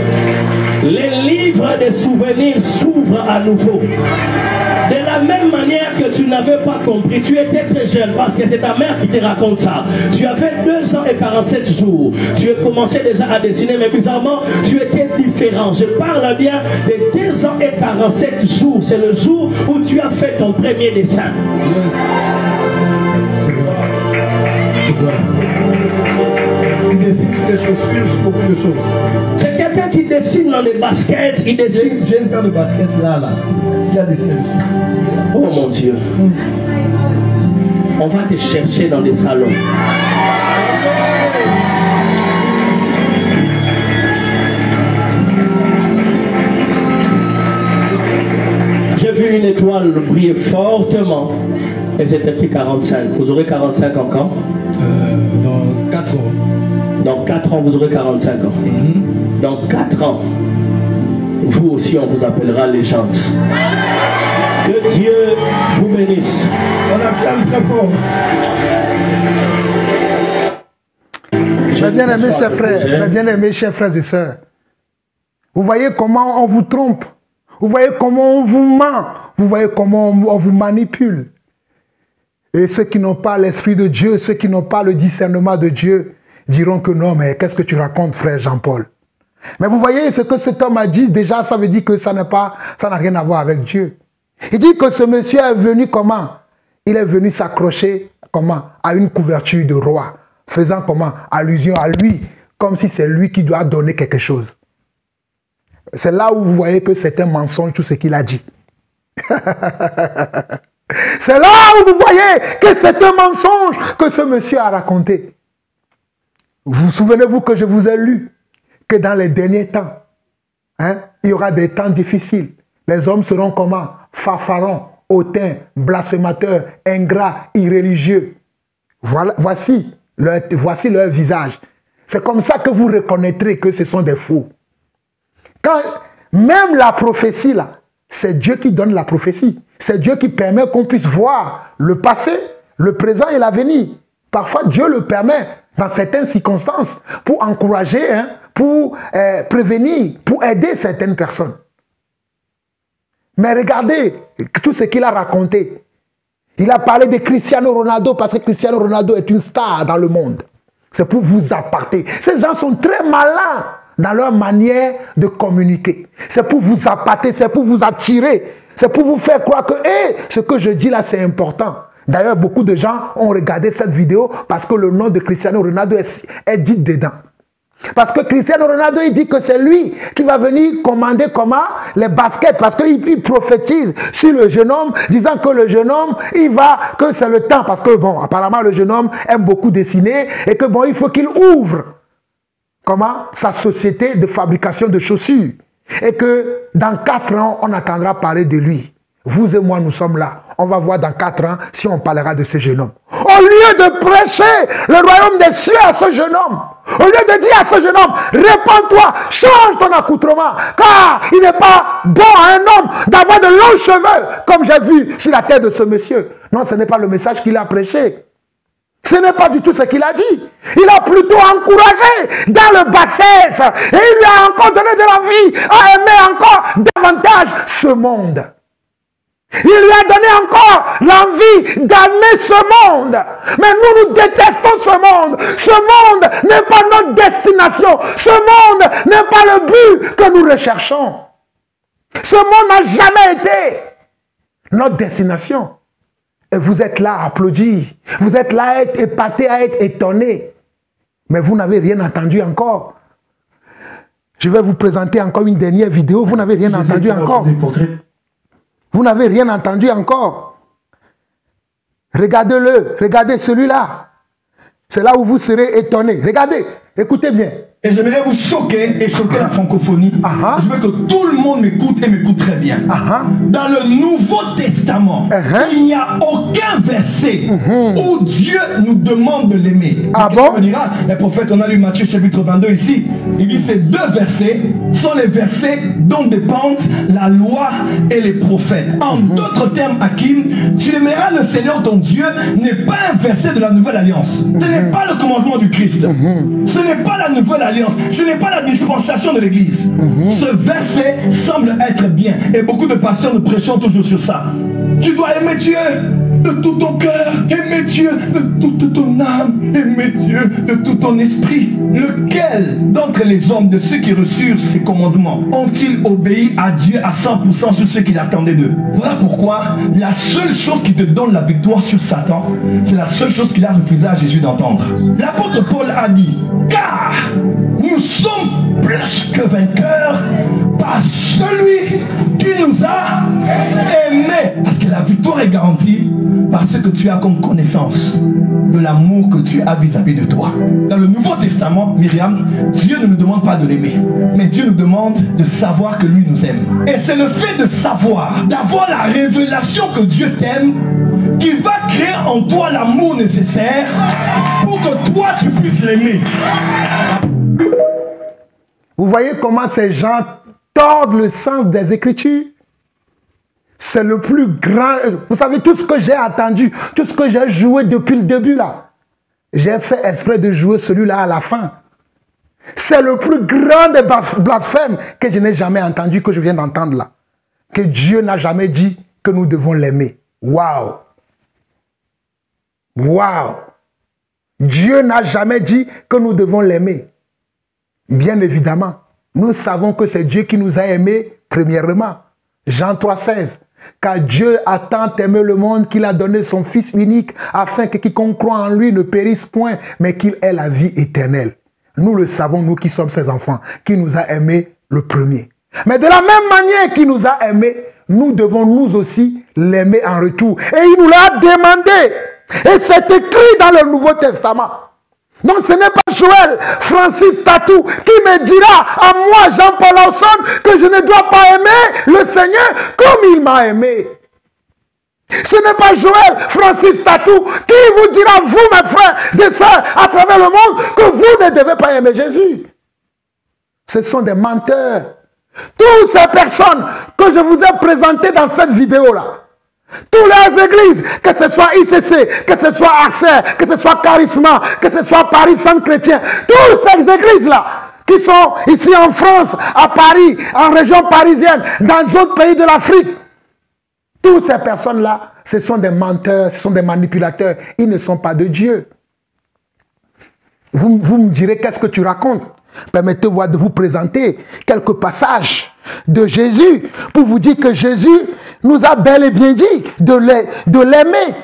Les livres des souvenirs s'ouvrent à nouveau. De la même manière que tu n'avais pas compris, tu étais très jeune parce que c'est ta mère qui te raconte ça. Tu avais 2 ans et 47 jours. Tu as commencé déjà à dessiner, mais bizarrement, tu étais différent. Je parle bien de 2 ans et 47 jours. C'est le jour où tu as fait ton premier dessin. Yes. C'est quoi? C'est quoi? Il dessine sur des chaussures, sur beaucoup de choses. C'est quelqu'un qui dessine dans des baskets. Il dessine. J'ai une paire de baskets là. Il a dessiné dessus. Oh mon Dieu. On va te chercher dans des salons. J'ai vu une étoile briller fortement. Et c'est écrit 45. Vous aurez 45 ans quand? Dans 4 ans. Dans 4 ans, vous aurez 45 ans. Dans 4 ans, vous aussi, on vous appellera légende. Que Dieu vous bénisse. On acclame très fort. Mes bien-aimés chers frères, mes bien-aimés chers frères et sœurs, Vous voyez comment on vous trompe. Vous voyez comment on vous ment. Vous voyez comment on vous manipule. Et ceux qui n'ont pas l'Esprit de Dieu, ceux qui n'ont pas le discernement de Dieu, diront que non, mais qu'est-ce que tu racontes, frère Jean-Paul? Mais vous voyez ce que cet homme a dit, déjà ça veut dire que ça n'a rien à voir avec Dieu. Il dit que ce monsieur est venu comment? Il est venu s'accrocher comment? À une couverture de roi, faisant comment? Allusion à lui, comme si c'est lui qui doit donner quelque chose. C'est là où vous voyez que c'est un mensonge tout ce qu'il a dit. C'est là où vous voyez que c'est un mensonge que ce monsieur a raconté. Vous souvenez-vous que je vous ai lu que dans les derniers temps, il y aura des temps difficiles. Les hommes seront comment? Fanfarons, hautains, blasphémateurs, ingrats, irréligieux. Voilà, voici leur visage. C'est comme ça que vous reconnaîtrez que ce sont des faux. Quand même la prophétie, là, c'est Dieu qui donne la prophétie. C'est Dieu qui permet qu'on puisse voir le passé, le présent et l'avenir. Parfois, Dieu le permet dans certaines circonstances pour encourager, pour prévenir, pour aider certaines personnes. Mais regardez tout ce qu'il a raconté. Il a parlé de Cristiano Ronaldo parce que Cristiano Ronaldo est une star dans le monde. C'est pour vous appâter. Ces gens sont très malins dans leur manière de communiquer. C'est pour vous appâter, c'est pour vous attirer. C'est pour vous faire croire que ce que je dis là, c'est important. D'ailleurs, beaucoup de gens ont regardé cette vidéo parce que le nom de Cristiano Ronaldo est dit dedans. Parce que Cristiano Ronaldo, il dit que c'est lui qui va venir commander comment les baskets. Parce qu'il prophétise sur le jeune homme, disant que le jeune homme, que c'est le temps. Parce que, bon, apparemment, le jeune homme aime beaucoup dessiner et que, bon, il faut qu'il ouvre sa société de fabrication de chaussures. Et que dans 4 ans, on attendra parler de lui. Vous et moi, nous sommes là. On va voir dans 4 ans si on parlera de ce jeune homme. Au lieu de prêcher le royaume des cieux à ce jeune homme, au lieu de dire à ce jeune homme, répands-toi, change ton accoutrement, car il n'est pas bon à un homme d'avoir de longs cheveux, comme j'ai vu sur la tête de ce monsieur. Non, ce n'est pas le message qu'il a prêché. Ce n'est pas du tout ce qu'il a dit. Il a plutôt encouragé dans le bassesse. Et il lui a encore donné de la vie à aimer encore davantage ce monde. Il lui a donné encore l'envie d'aimer ce monde. Mais nous détestons ce monde. Ce monde n'est pas notre destination. Ce monde n'est pas le but que nous recherchons. Ce monde n'a jamais été notre destination. Et vous êtes là à applaudir. Vous êtes là à être épaté, à être étonné. Mais vous n'avez rien entendu encore. Je vais vous présenter encore une dernière vidéo. Vous n'avez rien entendu encore. Vous n'avez rien entendu encore. Regardez-le. Regardez celui-là. C'est là où vous serez étonné. Regardez. Écoutez bien. Et j'aimerais vous choquer et choquer la francophonie. Je veux que tout le monde m'écoute et m'écoute très bien. Dans le Nouveau Testament, il n'y a aucun verset où Dieu nous demande de l'aimer. On me dira, les prophètes, on a lu Matthieu chapitre 22 ici. Il dit ces 2 versets sont les versets dont dépendent la loi et les prophètes. En d'autres termes, Hakim, tu aimeras le Seigneur ton Dieu n'est pas un verset de la Nouvelle Alliance. Ce n'est pas le commandement du Christ. Ce n'est pas la Nouvelle Alliance. Ce n'est pas la dispensation de l'Église. Ce verset semble être bien. Et beaucoup de pasteurs nous prêchons toujours sur ça. Tu dois aimer Dieu de tout ton cœur, aimer Dieu de toute ton âme, aimer Dieu de tout ton esprit. Lequel d'entre les hommes, de ceux qui reçurent ces commandements, ont-ils obéi à Dieu à 100% sur ce qu'il attendait d'eux? Voilà pourquoi la seule chose qui te donne la victoire sur Satan, c'est la seule chose qu'il a refusé à Jésus d'entendre. L'apôtre Paul a dit, car nous sommes plus que vainqueurs par celui qui nous a aimés. Parce que la victoire est garantie par ce que tu as comme connaissance de l'amour que tu as vis-à-vis de toi. Dans le Nouveau Testament, Myriam, Dieu ne nous demande pas de l'aimer, mais Dieu nous demande de savoir que lui nous aime. Et c'est le fait de savoir, d'avoir la révélation que Dieu t'aime, qui va créer en toi l'amour nécessaire pour que toi tu puisses l'aimer. Vous voyez comment ces gens tordent le sens des Écritures? C'est le plus grand... Vous savez, tout ce que j'ai entendu, tout ce que j'ai joué depuis le début là, j'ai fait exprès de jouer celui-là à la fin. C'est le plus grand des blasphèmes que je n'ai jamais entendu, que je viens d'entendre là. Que Dieu n'a jamais dit que nous devons l'aimer. Waouh! Waouh! Dieu n'a jamais dit que nous devons l'aimer. Bien évidemment, nous savons que c'est Dieu qui nous a aimés premièrement. Jean 3,16. Car Dieu a tant aimé le monde qu'il a donné son Fils unique afin que quiconque croit en lui ne périsse point, mais qu'il ait la vie éternelle. Nous le savons, nous qui sommes ses enfants, qui nous a aimés le premier. Mais de la même manière qu'il nous a aimés, nous devons nous aussi l'aimer en retour. Et il nous l'a demandé. Et c'est écrit dans le Nouveau Testament. Donc ce n'est pas Joël Francis Tatou qui me dira à moi, Jean-Paul Ausson, que je ne dois pas aimer le Seigneur comme il m'a aimé. Ce n'est pas Joël Francis Tatou qui vous dira, vous mes frères et sœurs, à travers le monde, que vous ne devez pas aimer Jésus. Ce sont des menteurs. Toutes ces personnes que je vous ai présentées dans cette vidéo-là, toutes les églises, que ce soit ICC, que ce soit ACER, que ce soit Charisma, que ce soit Paris Centre Chrétien, toutes ces églises-là qui sont ici en France, à Paris, en région parisienne, dans d'autres pays de l'Afrique, toutes ces personnes-là, ce sont des menteurs, ce sont des manipulateurs, ils ne sont pas de Dieu. Vous me direz, qu'est-ce que tu racontes? Permettez-moi de vous présenter quelques passages de Jésus pour vous dire que Jésus nous a bel et bien dit de l'aimer.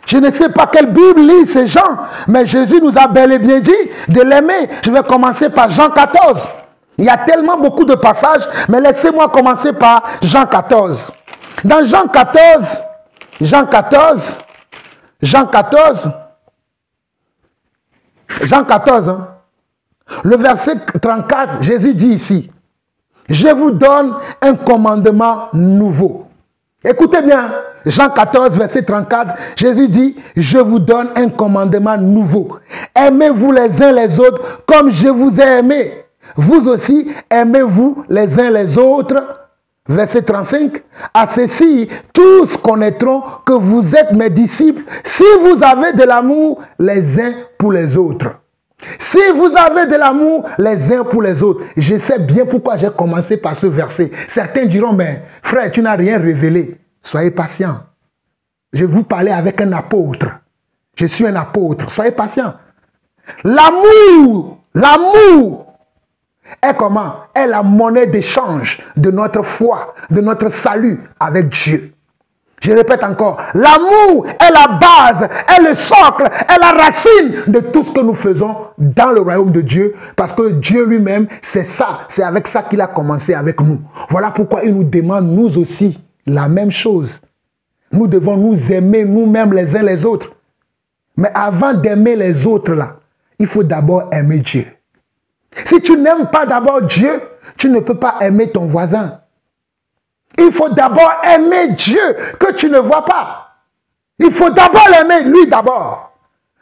Je ne sais pas quelle Bible lit ces gens, mais Jésus nous a bel et bien dit de l'aimer. Je vais commencer par Jean 14. Il y a tellement beaucoup de passages, mais laissez-moi commencer par Jean 14. Dans Jean 14, hein, le verset 34, Jésus dit ici, « Je vous donne un commandement nouveau. » Écoutez bien, Jean 14, verset 34, Jésus dit, « Je vous donne un commandement nouveau. Aimez-vous les uns les autres comme je vous ai aimé. Vous aussi, aimez-vous les uns les autres. » Verset 35, « À ceci, tous connaîtront que vous êtes mes disciples si vous avez de l'amour les uns pour les autres. » Si vous avez de l'amour les uns pour les autres, je sais bien pourquoi j'ai commencé par ce verset. Certains diront, mais frère, tu n'as rien révélé. Soyez patient. Je vous parlais avec un apôtre. Je suis un apôtre. Soyez patient. L'amour est comment? Est la monnaie d'échange de notre foi, de notre salut avec Dieu. Je répète encore, l'amour est la base, est le socle, est la racine de tout ce que nous faisons dans le royaume de Dieu. Parce que Dieu lui-même, c'est ça, c'est avec ça qu'il a commencé avec nous. Voilà pourquoi il nous demande, nous aussi, la même chose. Nous devons nous aimer nous-mêmes les uns les autres. Mais avant d'aimer les autres, là, il faut d'abord aimer Dieu. Si tu n'aimes pas d'abord Dieu, tu ne peux pas aimer ton voisin. Il faut d'abord aimer Dieu que tu ne vois pas. Il faut d'abord l'aimer, lui d'abord.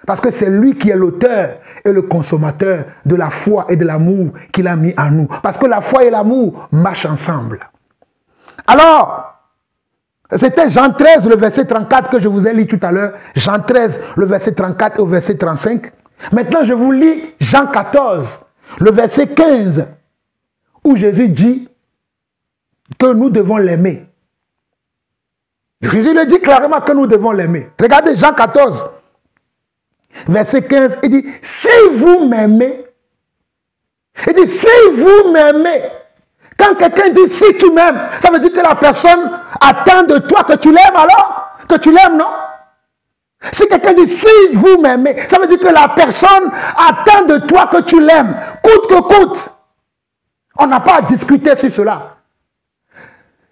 Parce que c'est lui qui est l'auteur et le consommateur de la foi et de l'amour qu'il a mis en nous. Parce que la foi et l'amour marchent ensemble. Alors, c'était Jean 13, le verset 34 que je vous ai lu tout à l'heure. Jean 13, le verset 34 au verset 35. Maintenant, je vous lis Jean 14, le verset 15, où Jésus dit que nous devons l'aimer. Jésus le dit clairement que nous devons l'aimer. Regardez Jean 14, verset 15, il dit, si vous m'aimez, il dit, si vous m'aimez, quand quelqu'un dit si tu m'aimes, ça veut dire que la personne attend de toi que tu l'aimes alors, que tu l'aimes, non? Si quelqu'un dit si vous m'aimez, ça veut dire que la personne attend de toi que tu l'aimes, coûte que coûte. On n'a pas à discuter sur cela.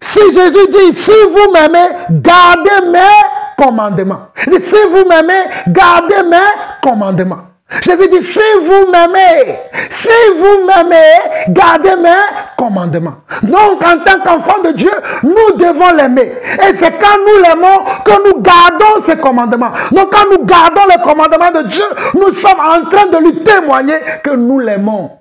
Si Jésus dit, si vous m'aimez, gardez mes commandements. Il dit, si vous m'aimez, gardez mes commandements. Jésus dit, si vous m'aimez, gardez mes commandements. Donc, en tant qu'enfant de Dieu, nous devons l'aimer. Et c'est quand nous l'aimons que nous gardons ses commandements. Donc, quand nous gardons les commandements de Dieu, nous sommes en train de lui témoigner que nous l'aimons.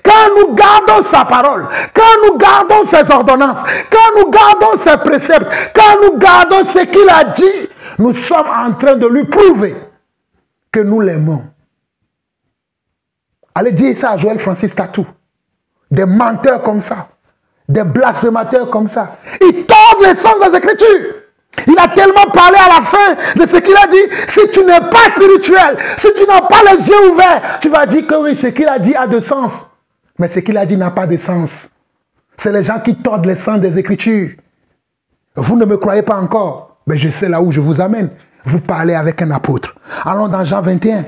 Quand nous gardons sa parole, quand nous gardons ses ordonnances, quand nous gardons ses préceptes, quand nous gardons ce qu'il a dit, nous sommes en train de lui prouver que nous l'aimons. Allez dire ça à Joël Francis Tatou. Des menteurs comme ça. Des blasphémateurs comme ça. Ils tordent les sens des Écritures. Il a tellement parlé à la fin de ce qu'il a dit. Si tu n'es pas spirituel, si tu n'as pas les yeux ouverts, tu vas dire que oui, ce qu'il a dit a de sens. Mais ce qu'il a dit n'a pas de sens. C'est les gens qui tordent les sens des Écritures. Vous ne me croyez pas encore, mais je sais là où je vous amène. Vous parlez avec un apôtre. Allons dans Jean 21.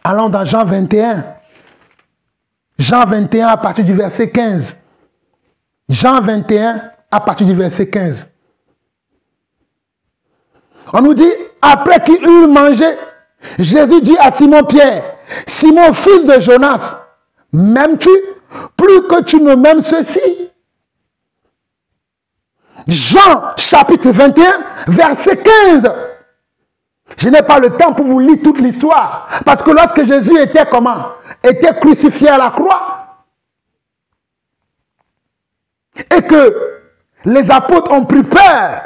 Allons dans Jean 21. Jean 21 à partir du verset 15. Jean 21 à partir du verset 15. On nous dit, après qu'il eut mangé, Jésus dit à Simon-Pierre, Simon, fils de Jonas, m'aimes-tu plus que tu ne m'aimes ceci? Jean chapitre 21, verset 15. Je n'ai pas le temps pour vous lire toute l'histoire. Parce que lorsque Jésus était comment? Était crucifié à la croix. Et que les apôtres ont pris peur.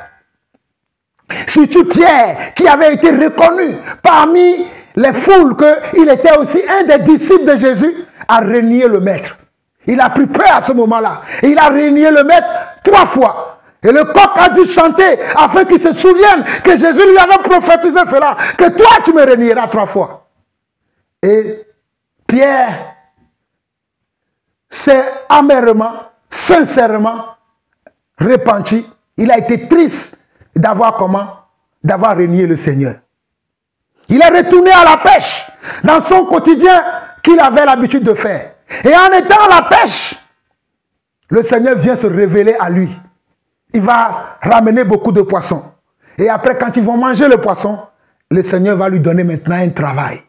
Surtout Pierre, qui avait été reconnu parmi les foules qu'il était aussi un des disciples de Jésus, a renié le maître. Il a pris peur à ce moment-là. Et il a renié le maître 3 fois. Et le coq a dû chanter afin qu'il se souvienne que Jésus lui avait prophétisé cela. Que toi, tu me renieras 3 fois. Et Pierre s'est amèrement, sincèrement repenti. Il a été triste d'avoir renié le Seigneur. Il est retourné à la pêche dans son quotidien qu'il avait l'habitude de faire. Et en étant à la pêche, le Seigneur vient se révéler à lui. Il va ramener beaucoup de poissons. Et après, quand ils vont manger le poisson, le Seigneur va lui donner maintenant un travail.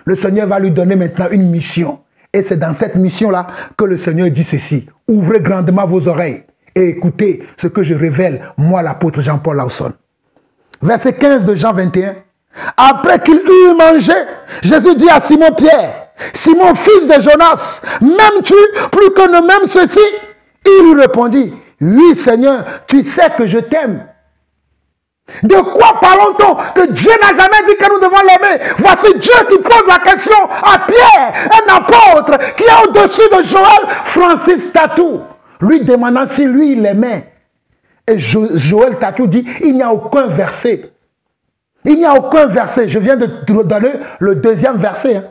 Le Seigneur va lui donner maintenant une mission. Et c'est dans cette mission-là que le Seigneur dit ceci. Ouvrez grandement vos oreilles et écoutez ce que je révèle, moi l'apôtre Jean-Paul Lawson. Verset 15 de Jean 21. Après qu'il eut mangé, Jésus dit à Simon-Pierre, Simon, fils de Jonas, m'aimes-tu plus que ne m'aime ceci? Il lui répondit, oui Seigneur, tu sais que je t'aime. De quoi parlons-nous que Dieu n'a jamais dit que nous devons l'aimer? Voici Dieu qui pose la question à Pierre, un apôtre qui est au-dessus de Joël Francis Tatou, lui demandant si lui il l'aimait. Et Joël Tatou dit, il n'y a aucun verset. Il n'y a aucun verset. Je viens de donner le deuxième verset. Hein.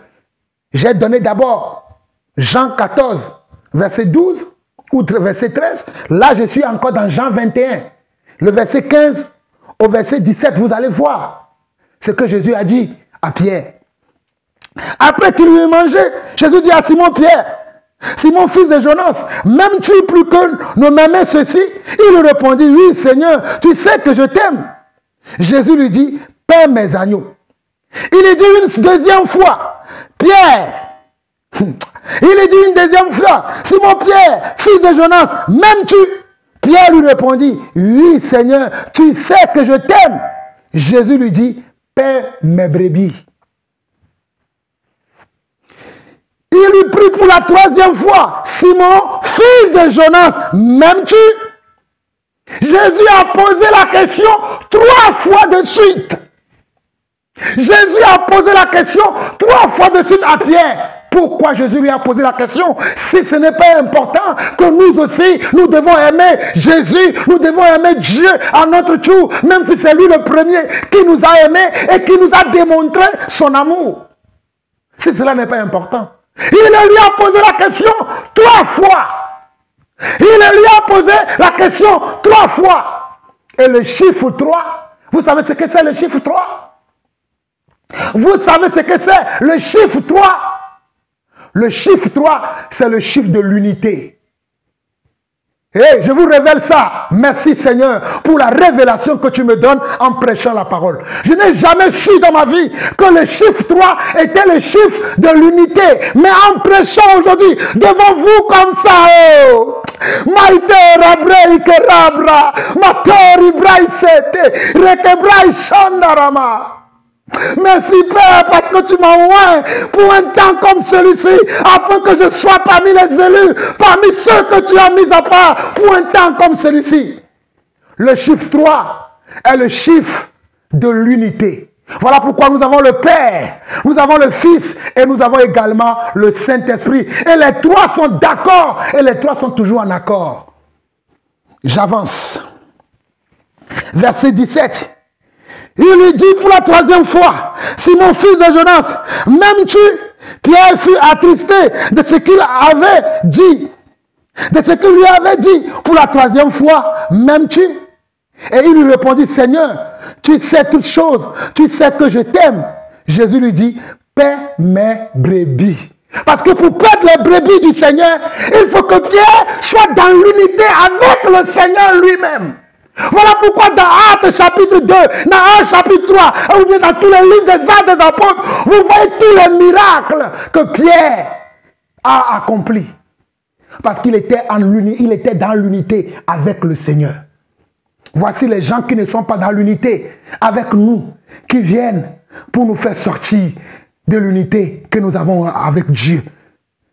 J'ai donné d'abord Jean 14, verset 12 ou verset 13. Là, je suis encore dans Jean 21. Le verset 15 au verset 17, vous allez voir ce que Jésus a dit à Pierre. Après qu'il eut mangé, Jésus dit à Simon-Pierre, Simon, fils de Jonas, m'aimes-tu plus que ne m'aimer ceci? Il lui répondit, oui Seigneur, tu sais que je t'aime. Jésus lui dit, paie mes agneaux. Il lui dit une deuxième fois, Pierre, il lui dit une deuxième fois, Simon Pierre, fils de Jonas, m'aimes-tu? Pierre lui répondit, oui Seigneur, tu sais que je t'aime. Jésus lui dit, paie mes brebis. Il lui prit pour la 3e fois, Simon, fils de Jonas, m'aimes-tu? Jésus a posé la question 3 fois de suite. Jésus a posé la question 3 fois de suite à Pierre. Pourquoi Jésus lui a posé la question? Si ce n'est pas important que nous aussi, nous devons aimer Jésus, nous devons aimer Dieu à notre tour, même si c'est lui le premier qui nous a aimés et qui nous a démontré son amour. Si cela n'est pas important. Il lui a posé la question 3 fois. Il lui a posé la question 3 fois. Et le chiffre 3, vous savez ce que c'est le chiffre 3? Vous savez ce que c'est le chiffre 3? Le chiffre 3, c'est le chiffre de l'unité. Et je vous révèle ça. Merci Seigneur pour la révélation que tu me donnes en prêchant la parole. Je n'ai jamais su dans ma vie que le chiffre 3 était le chiffre de l'unité. Mais en prêchant aujourd'hui devant vous comme ça, oh, Maïte Rabrei Kerabra, Matori Braisete, Rekebrai Shandarama. Merci Père parce que tu m'as oint pour un temps comme celui-ci afin que je sois parmi les élus, parmi ceux que tu as mis à part pour un temps comme celui-ci. Le chiffre 3 est le chiffre de l'unité. Voilà pourquoi nous avons le Père, nous avons le Fils et nous avons également le Saint-Esprit. Et les trois sont d'accord et les trois sont toujours en accord. J'avance. Verset 17. Il lui dit pour la troisième fois, Simon, fils de Jonas, m'aimes-tu? Pierre fut attristé de ce qu'il avait dit, de ce qu'il lui avait dit. Pour la troisième fois, m'aimes-tu? Et il lui répondit, Seigneur, tu sais toutes choses, tu sais que je t'aime. Jésus lui dit, paie mes brebis. Parce que pour perdre les brebis du Seigneur, il faut que Pierre soit dans l'unité avec le Seigneur lui-même. Voilà pourquoi dans Actes chapitre 2, dans Actes chapitre 3, ou bien dans tous les livres des Actes des Apôtres, vous voyez tous les miracles que Pierre a accomplis. Parce qu'il était dans l'unité avec le Seigneur. Voici les gens qui ne sont pas dans l'unité avec nous, qui viennent pour nous faire sortir de l'unité que nous avons avec Dieu.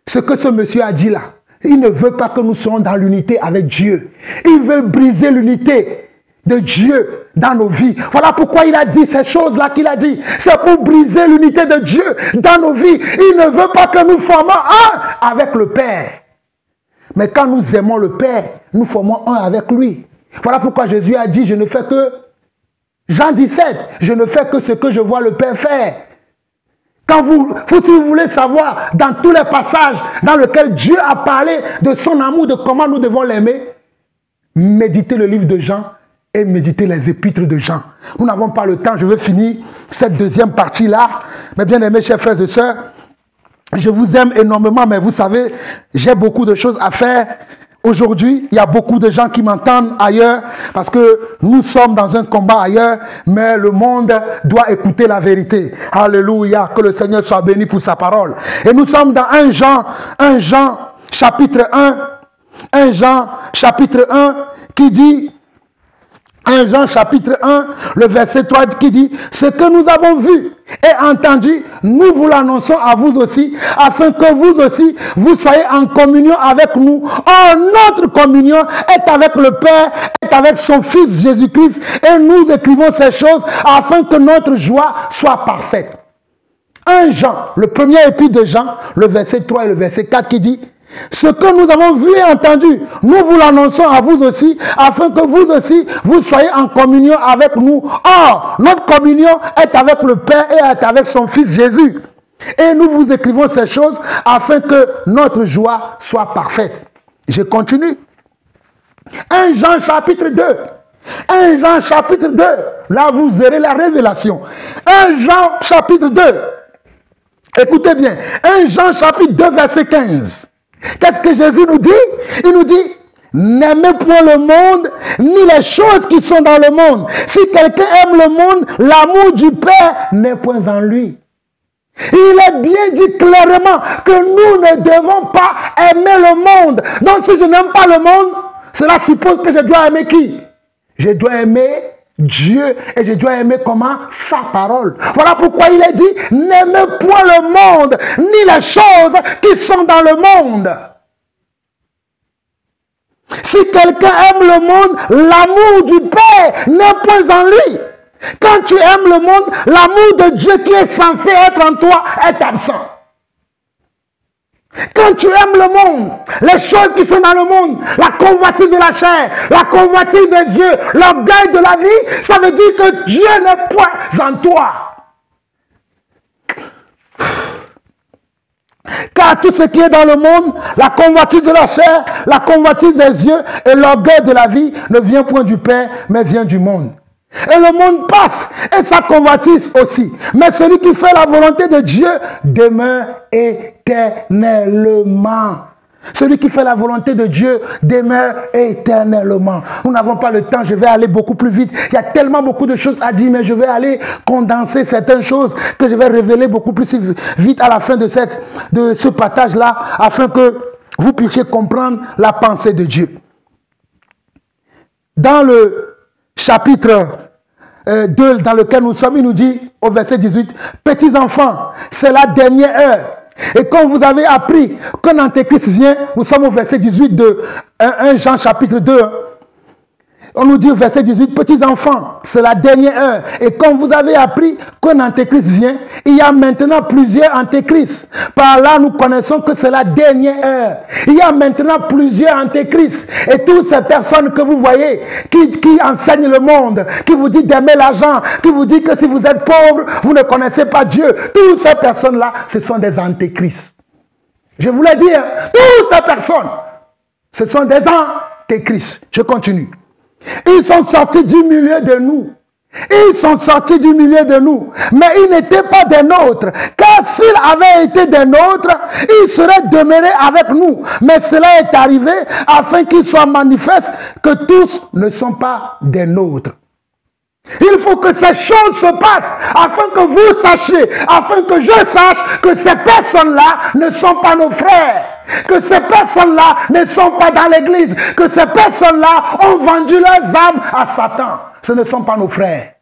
Ce que ce monsieur a dit là, il ne veut pas que nous soyons dans l'unité avec Dieu. Il veut briser l'unité de Dieu dans nos vies. Voilà pourquoi il a dit ces choses-là qu'il a dit. C'est pour briser l'unité de Dieu dans nos vies. Il ne veut pas que nous formions un avec le Père. Mais quand nous aimons le Père, nous formons un avec lui. Voilà pourquoi Jésus a dit, je ne fais que, Jean 17, je ne fais que ce que je vois le Père faire. Si vous voulez savoir dans tous les passages dans lesquels Dieu a parlé de son amour, de comment nous devons l'aimer, méditez le livre de Jean et méditez les épîtres de Jean. Nous n'avons pas le temps, je veux finir cette deuxième partie-là. Mais bien aimés chers frères et sœurs, je vous aime énormément, mais vous savez, j'ai beaucoup de choses à faire. Aujourd'hui, il y a beaucoup de gens qui m'entendent ailleurs parce que nous sommes dans un combat ailleurs, mais le monde doit écouter la vérité. Alléluia, que le Seigneur soit béni pour sa parole. Et nous sommes dans 1 Jean chapitre 1 qui dit, 1 Jean chapitre 1, le verset 3 qui dit, ce que nous avons vu et entendu, nous vous l'annonçons à vous aussi, afin que vous aussi, vous soyez en communion avec nous. Or, notre communion est avec le Père, est avec son Fils Jésus-Christ, et nous écrivons ces choses afin que notre joie soit parfaite. 1 Jean, le premier épître de Jean, le verset 3 et le verset 4 qui dit, ce que nous avons vu et entendu, nous vous l'annonçons à vous aussi, afin que vous aussi, vous soyez en communion avec nous. Or, notre communion est avec le Père et est avec son Fils Jésus. Et nous vous écrivons ces choses, afin que notre joie soit parfaite. Je continue. 1 Jean chapitre 2. 1 Jean chapitre 2. Là, vous aurez la révélation. 1 Jean chapitre 2. Écoutez bien. 1 Jean chapitre 2, verset 15. Qu'est-ce que Jésus nous dit? Il nous dit, n'aimez point le monde, ni les choses qui sont dans le monde. Si quelqu'un aime le monde, l'amour du Père n'est point en lui. Il est bien dit clairement que nous ne devons pas aimer le monde. Donc si je n'aime pas le monde, cela suppose que je dois aimer qui? Je dois aimer Dieu et je dois aimer comment? Sa parole. Voilà pourquoi il est dit, n'aimez point le monde, ni les choses qui sont dans le monde. Si quelqu'un aime le monde, l'amour du Père n'est point en lui. Quand tu aimes le monde, l'amour de Dieu qui est censé être en toi est absent. Quand tu aimes le monde, les choses qui sont dans le monde, la convoitise de la chair, la convoitise des yeux, l'orgueil de la vie, ça veut dire que Dieu n'est point en toi. Car tout ce qui est dans le monde, la convoitise de la chair, la convoitise des yeux et l'orgueil de la vie ne vient point du Père, mais vient du monde. Et le monde passe, et sa convoitise aussi. Mais celui qui fait la volonté de Dieu demeure éternellement. Celui qui fait la volonté de Dieu demeure éternellement. Nous n'avons pas le temps, je vais aller beaucoup plus vite. Il y a tellement beaucoup de choses à dire, mais je vais aller condenser certaines choses que je vais révéler beaucoup plus vite à la fin de ce partage-là, afin que vous puissiez comprendre la pensée de Dieu. Dans le chapitre 2 dans lequel nous sommes, il nous dit au verset 18, petits enfants, c'est la dernière heure. Et quand vous avez appris qu'un antéchrist vient, nous sommes au verset 18 de 1 Jean chapitre 2. On nous dit au verset 18, petits enfants, c'est la dernière heure. Et comme vous avez appris qu'un antéchrist vient, il y a maintenant plusieurs antéchrists. Par là, nous connaissons que c'est la dernière heure. Il y a maintenant plusieurs antéchrists. Et toutes ces personnes que vous voyez, qui enseignent le monde, qui vous disent d'aimer l'argent, qui vous disent que si vous êtes pauvre, vous ne connaissez pas Dieu. Toutes ces personnes-là, ce sont des antéchrists. Je voulais dire, toutes ces personnes, ce sont des antéchrists. Je continue. Ils sont sortis du milieu de nous. Ils sont sortis du milieu de nous. Mais ils n'étaient pas des nôtres. Car s'ils avaient été des nôtres, ils seraient demeurés avec nous. Mais cela est arrivé afin qu'il soit manifeste que tous ne sont pas des nôtres. Il faut que ces choses se passent afin que vous sachiez, afin que je sache que ces personnes-là ne sont pas nos frères. Que ces personnes-là ne sont pas dans l'église. Que ces personnes-là ont vendu leurs âmes à Satan. Ce ne sont pas nos frères.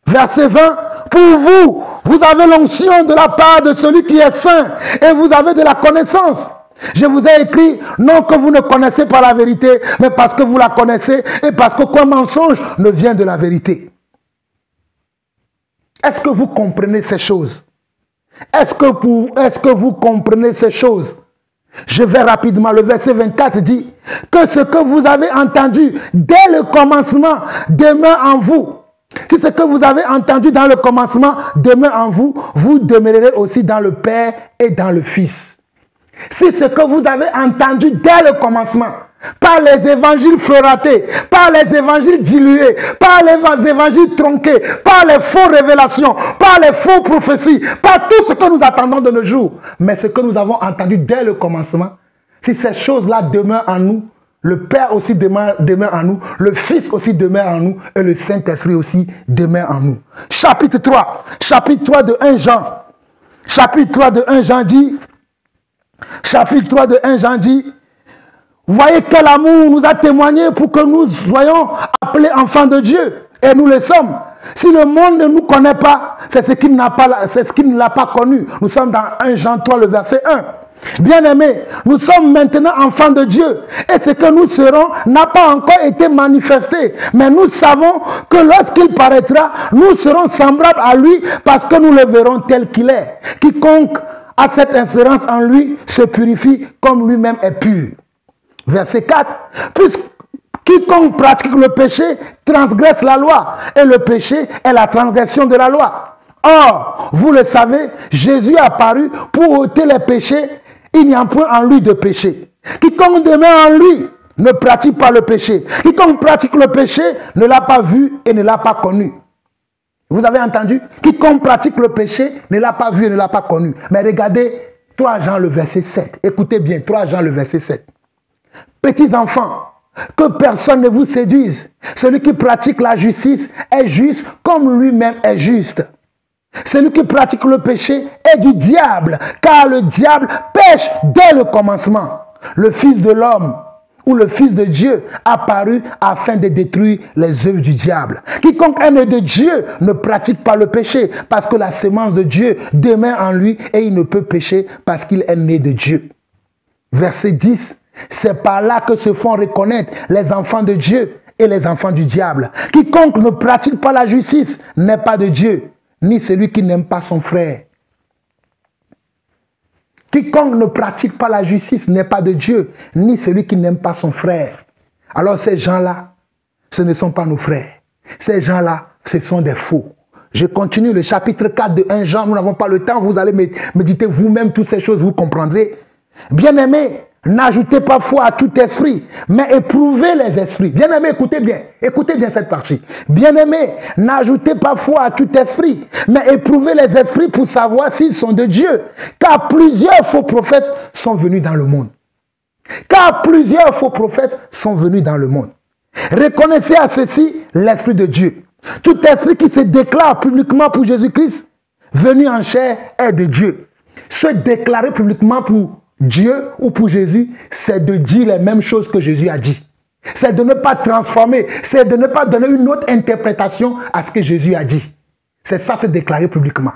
Verset 20. Pour vous, vous avez l'onction de la part de celui qui est saint. Et vous avez de la connaissance. Je vous ai écrit, non que vous ne connaissez pas la vérité, mais parce que vous la connaissez et parce qu'aucun mensonge ne vient de la vérité. Est-ce que vous comprenez ces choses? Est-ce que vous comprenez ces choses? Je vais rapidement. Le verset 24 dit que ce que vous avez entendu dès le commencement demeure en vous. Si ce que vous avez entendu dans le commencement demeure en vous, vous demeurerez aussi dans le Père et dans le Fils. Si ce que vous avez entendu dès le commencement, par les évangiles frelatés, par les évangiles dilués, par les évangiles tronqués, par les fausses révélations, par les fausses prophéties, par tout ce que nous attendons de nos jours, mais ce que nous avons entendu dès le commencement, si ces choses-là demeurent en nous, le Père aussi demeure en nous, le Fils aussi demeure en nous, et le Saint-Esprit aussi demeure en nous. Chapitre 3 de 1 Jean. Chapitre 3 de 1 Jean dit... Chapitre 3 de 1 Jean dit, voyez quel amour nous a témoigné pour que nous soyons appelés enfants de Dieu. Et nous le sommes. Si le monde ne nous connaît pas, c'est ce qu'il ne l'a pas connu. Nous sommes dans 1 Jean 3, le verset 1. Bien-aimés, nous sommes maintenant enfants de Dieu. Et ce que nous serons n'a pas encore été manifesté. Mais nous savons que lorsqu'il paraîtra, nous serons semblables à lui parce que nous le verrons tel qu'il est. Quiconque a cette espérance en lui se purifie comme lui-même est pur. Verset 4. Puisque quiconque pratique le péché transgresse la loi. Et le péché est la transgression de la loi. Or, vous le savez, Jésus est apparu pour ôter les péchés. Il n'y a point en lui de péché. Quiconque demeure en lui ne pratique pas le péché. Quiconque pratique le péché ne l'a pas vu et ne l'a pas connu. Vous avez entendu? Quiconque pratique le péché ne l'a pas vu et ne l'a pas connu. Mais regardez 3 Jean le verset 7. Écoutez bien, 3 Jean le verset 7. Petits enfants, que personne ne vous séduise. Celui qui pratique la justice est juste comme lui-même est juste. Celui qui pratique le péché est du diable, car le diable pêche dès le commencement. Le Fils de l'homme, où le Fils de Dieu apparut afin de détruire les œuvres du diable. Quiconque est né de Dieu ne pratique pas le péché, parce que la sémence de Dieu demeure en lui et il ne peut pécher parce qu'il est né de Dieu. Verset 10, c'est par là que se font reconnaître les enfants de Dieu et les enfants du diable. Quiconque ne pratique pas la justice n'est pas de Dieu, ni celui qui n'aime pas son frère. Quiconque ne pratique pas la justice n'est pas de Dieu, ni celui qui n'aime pas son frère. Alors ces gens-là, ce ne sont pas nos frères. Ces gens-là, ce sont des faux. Je continue le chapitre 4 de 1 Jean, nous n'avons pas le temps, vous allez méditer vous-même toutes ces choses, vous comprendrez. Bien-aimés, n'ajoutez pas foi à tout esprit, mais éprouvez les esprits. Bien-aimés, écoutez bien cette partie. Bien-aimés, n'ajoutez pas foi à tout esprit, mais éprouvez les esprits pour savoir s'ils sont de Dieu. Car plusieurs faux prophètes sont venus dans le monde. Car plusieurs faux prophètes sont venus dans le monde. Reconnaissez à ceci l'Esprit de Dieu. Tout esprit qui se déclare publiquement pour Jésus-Christ, venu en chair, est de Dieu. Se déclarer publiquement pour Dieu ou pour Jésus, c'est de dire les mêmes choses que Jésus a dit. C'est de ne pas transformer, c'est de ne pas donner une autre interprétation à ce que Jésus a dit. C'est ça, se déclarer publiquement.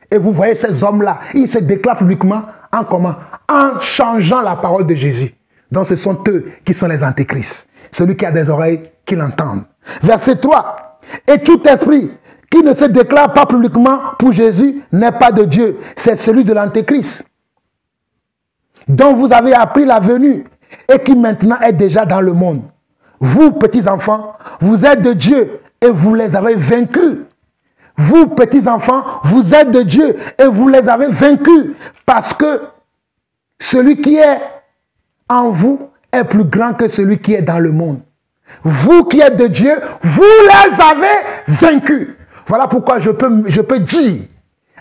Et vous voyez ces hommes-là, ils se déclarent publiquement en comment? En changeant la parole de Jésus. Donc ce sont eux qui sont les antéchrists. Celui qui a des oreilles, qu'il entende. Verset 3. Et tout esprit qui ne se déclare pas publiquement pour Jésus n'est pas de Dieu. C'est celui de l'Antéchrist, dont vous avez appris la venue et qui maintenant est déjà dans le monde. Vous, petits enfants, vous êtes de Dieu et vous les avez vaincus. Vous, petits enfants, vous êtes de Dieu et vous les avez vaincus, parce que celui qui est en vous est plus grand que celui qui est dans le monde. Vous qui êtes de Dieu, vous les avez vaincus. Voilà pourquoi je peux dire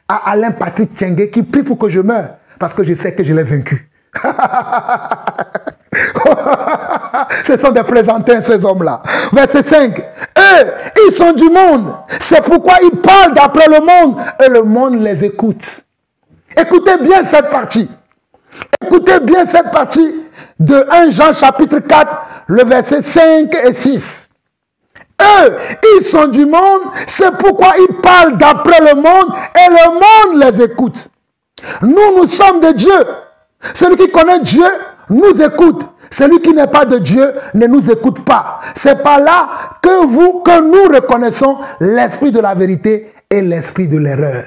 à Alain Patrick Tchengue qui prie pour que je meure, parce que je sais que je l'ai vaincu. Ce sont des plaisantins, ces hommes-là. Verset 5. Eux, ils sont du monde. C'est pourquoi ils parlent d'après le monde et le monde les écoute. Écoutez bien cette partie. Écoutez bien cette partie de 1 Jean chapitre 4, le verset 5 et 6. Eux, ils sont du monde, c'est pourquoi ils parlent d'après le monde et le monde les écoute. Nous, nous sommes de Dieu. Celui qui connaît Dieu nous écoute. Celui qui n'est pas de Dieu ne nous écoute pas. C'est par là que nous reconnaissons l'esprit de la vérité et l'esprit de l'erreur.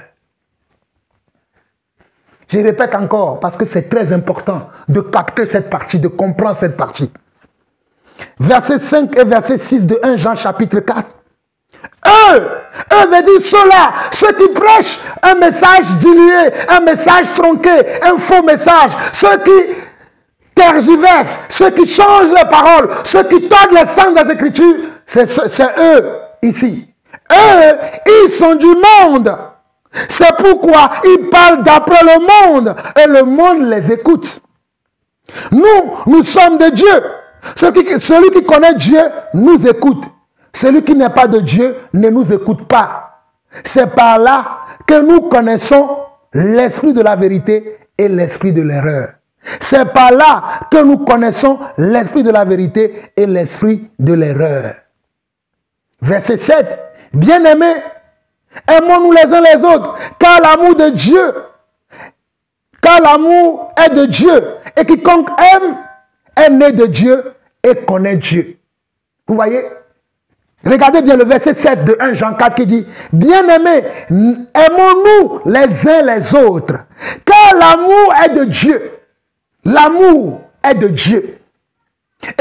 Je répète encore parce que c'est très important de capter cette partie, de comprendre cette partie. Verset 5 et verset 6 de 1 Jean chapitre 4. Eux veut dire ceux-là, ceux qui prêchent un message dilué, un message tronqué, un faux message, ceux qui tergiversent, ceux qui changent les paroles, ceux qui tordent les sens des Écritures, c'est eux ici. Eux, ils sont du monde. C'est pourquoi ils parlent d'après le monde et le monde les écoute. Nous sommes de Dieu. Celui qui connaît Dieu nous écoute. Celui qui n'est pas de Dieu ne nous écoute pas. C'est par là que nous connaissons l'esprit de la vérité et l'esprit de l'erreur. C'est par là que nous connaissons l'esprit de la vérité et l'esprit de l'erreur. Verset 7. Bien-aimés, aimons-nous les uns les autres, car l'amour est de Dieu, et quiconque aime est né de Dieu et connaît Dieu. Vous voyez? Regardez bien le verset 7 de 1 Jean 4 qui dit: bien-aimés, aimons-nous les uns les autres, car l'amour est de Dieu. L'amour est de Dieu.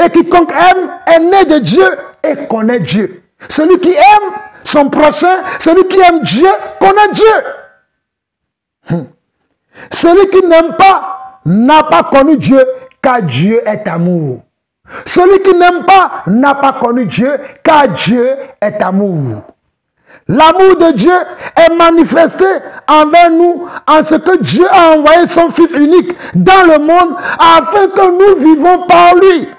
Et quiconque aime est né de Dieu et connaît Dieu. Celui qui aime son prochain, celui qui aime Dieu, connaît Dieu. Celui qui n'aime pas n'a pas connu Dieu, car Dieu est amour. Celui qui n'aime pas n'a pas connu Dieu, car Dieu est amour. L'amour de Dieu est manifesté envers nous en ce que Dieu a envoyé son Fils unique dans le monde afin que nous vivons par lui.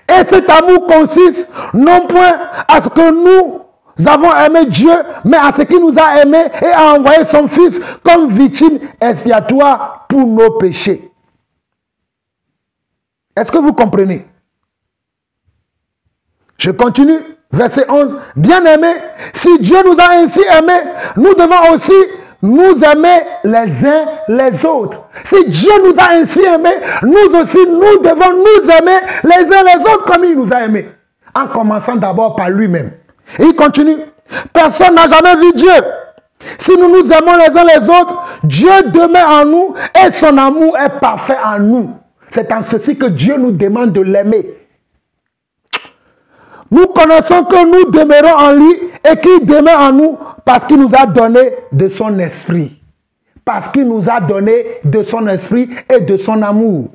Et cet amour consiste non point à ce que nous avons aimé Dieu, mais à ce qu'il nous a aimés et a envoyé son Fils comme victime expiatoire pour nos péchés. Est-ce que vous comprenez? Je continue, verset 11. Bien-aimés, si Dieu nous a ainsi aimés, nous devons aussi nous aimer les uns les autres. Si Dieu nous a ainsi aimés, nous aussi, nous devons nous aimer les uns les autres comme il nous a aimés. En commençant d'abord par lui-même. Et il continue. Personne n'a jamais vu Dieu. Si nous nous aimons les uns les autres, Dieu demeure en nous et son amour est parfait en nous. C'est en ceci que Dieu nous demande de l'aimer. Nous connaissons que nous demeurons en lui et qu'il demeure en nous parce qu'il nous a donné de son esprit. Parce qu'il nous a donné de son esprit et de son amour.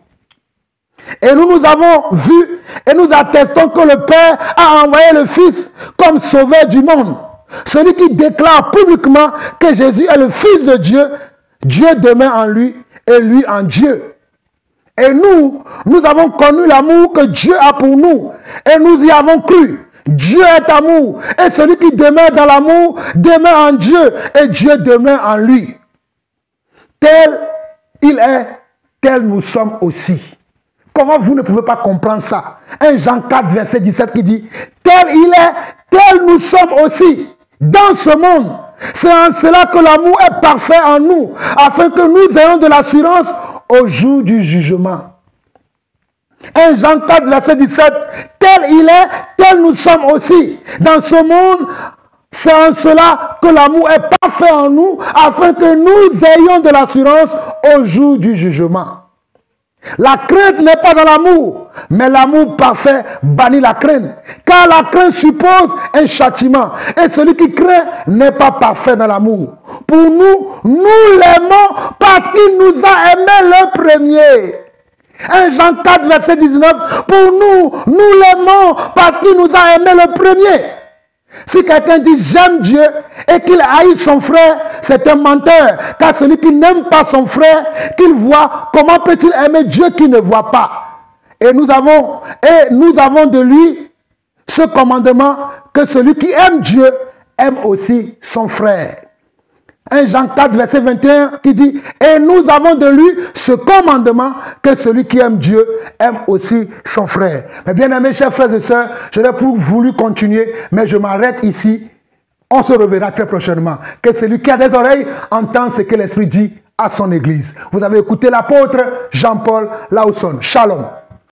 Et nous avons vu et nous attestons que le Père a envoyé le Fils comme sauveur du monde. Celui qui déclare publiquement que Jésus est le Fils de Dieu, Dieu demeure en lui et lui en Dieu. Et nous avons connu l'amour que Dieu a pour nous. Et nous y avons cru. Dieu est amour. Et celui qui demeure dans l'amour demeure en Dieu. Et Dieu demeure en lui. Tel il est, tel nous sommes aussi. Comment vous ne pouvez pas comprendre ça? 1 Jean 4, verset 17 qui dit: tel il est, tel nous sommes aussi. Dans ce monde. C'est en cela que l'amour est parfait en nous. Afin que nous ayons de l'assurance au jour du jugement. 1 Jean 4, verset 17. Tel il est, tel nous sommes aussi. Dans ce monde, c'est en cela que l'amour est parfait en nous, afin que nous ayons de l'assurance au jour du jugement. La crainte n'est pas dans l'amour, mais l'amour parfait bannit la crainte. Car la crainte suppose un châtiment. Et celui qui craint n'est pas parfait dans l'amour. Pour nous, nous l'aimons parce qu'il nous a aimés le premier. 1 Jean 4, verset 19. Pour nous, nous l'aimons parce qu'il nous a aimés le premier. Si quelqu'un dit j'aime Dieu et qu'il haït son frère, c'est un menteur. Car celui qui n'aime pas son frère, qu'il voit, comment peut-il aimer Dieu qui ne voit pas? Et nous avons de lui ce commandement, que celui qui aime Dieu aime aussi son frère. 1 Jean 4, verset 21 qui dit, et nous avons de lui ce commandement, que celui qui aime Dieu aime aussi son frère. Mais bien aimés, chers frères et sœurs, j'aurais voulu continuer, mais je m'arrête ici. On se reverra très prochainement. Que celui qui a des oreilles entende ce que l'Esprit dit à son Église. Vous avez écouté l'apôtre Jean-Paul Lawson. Shalom.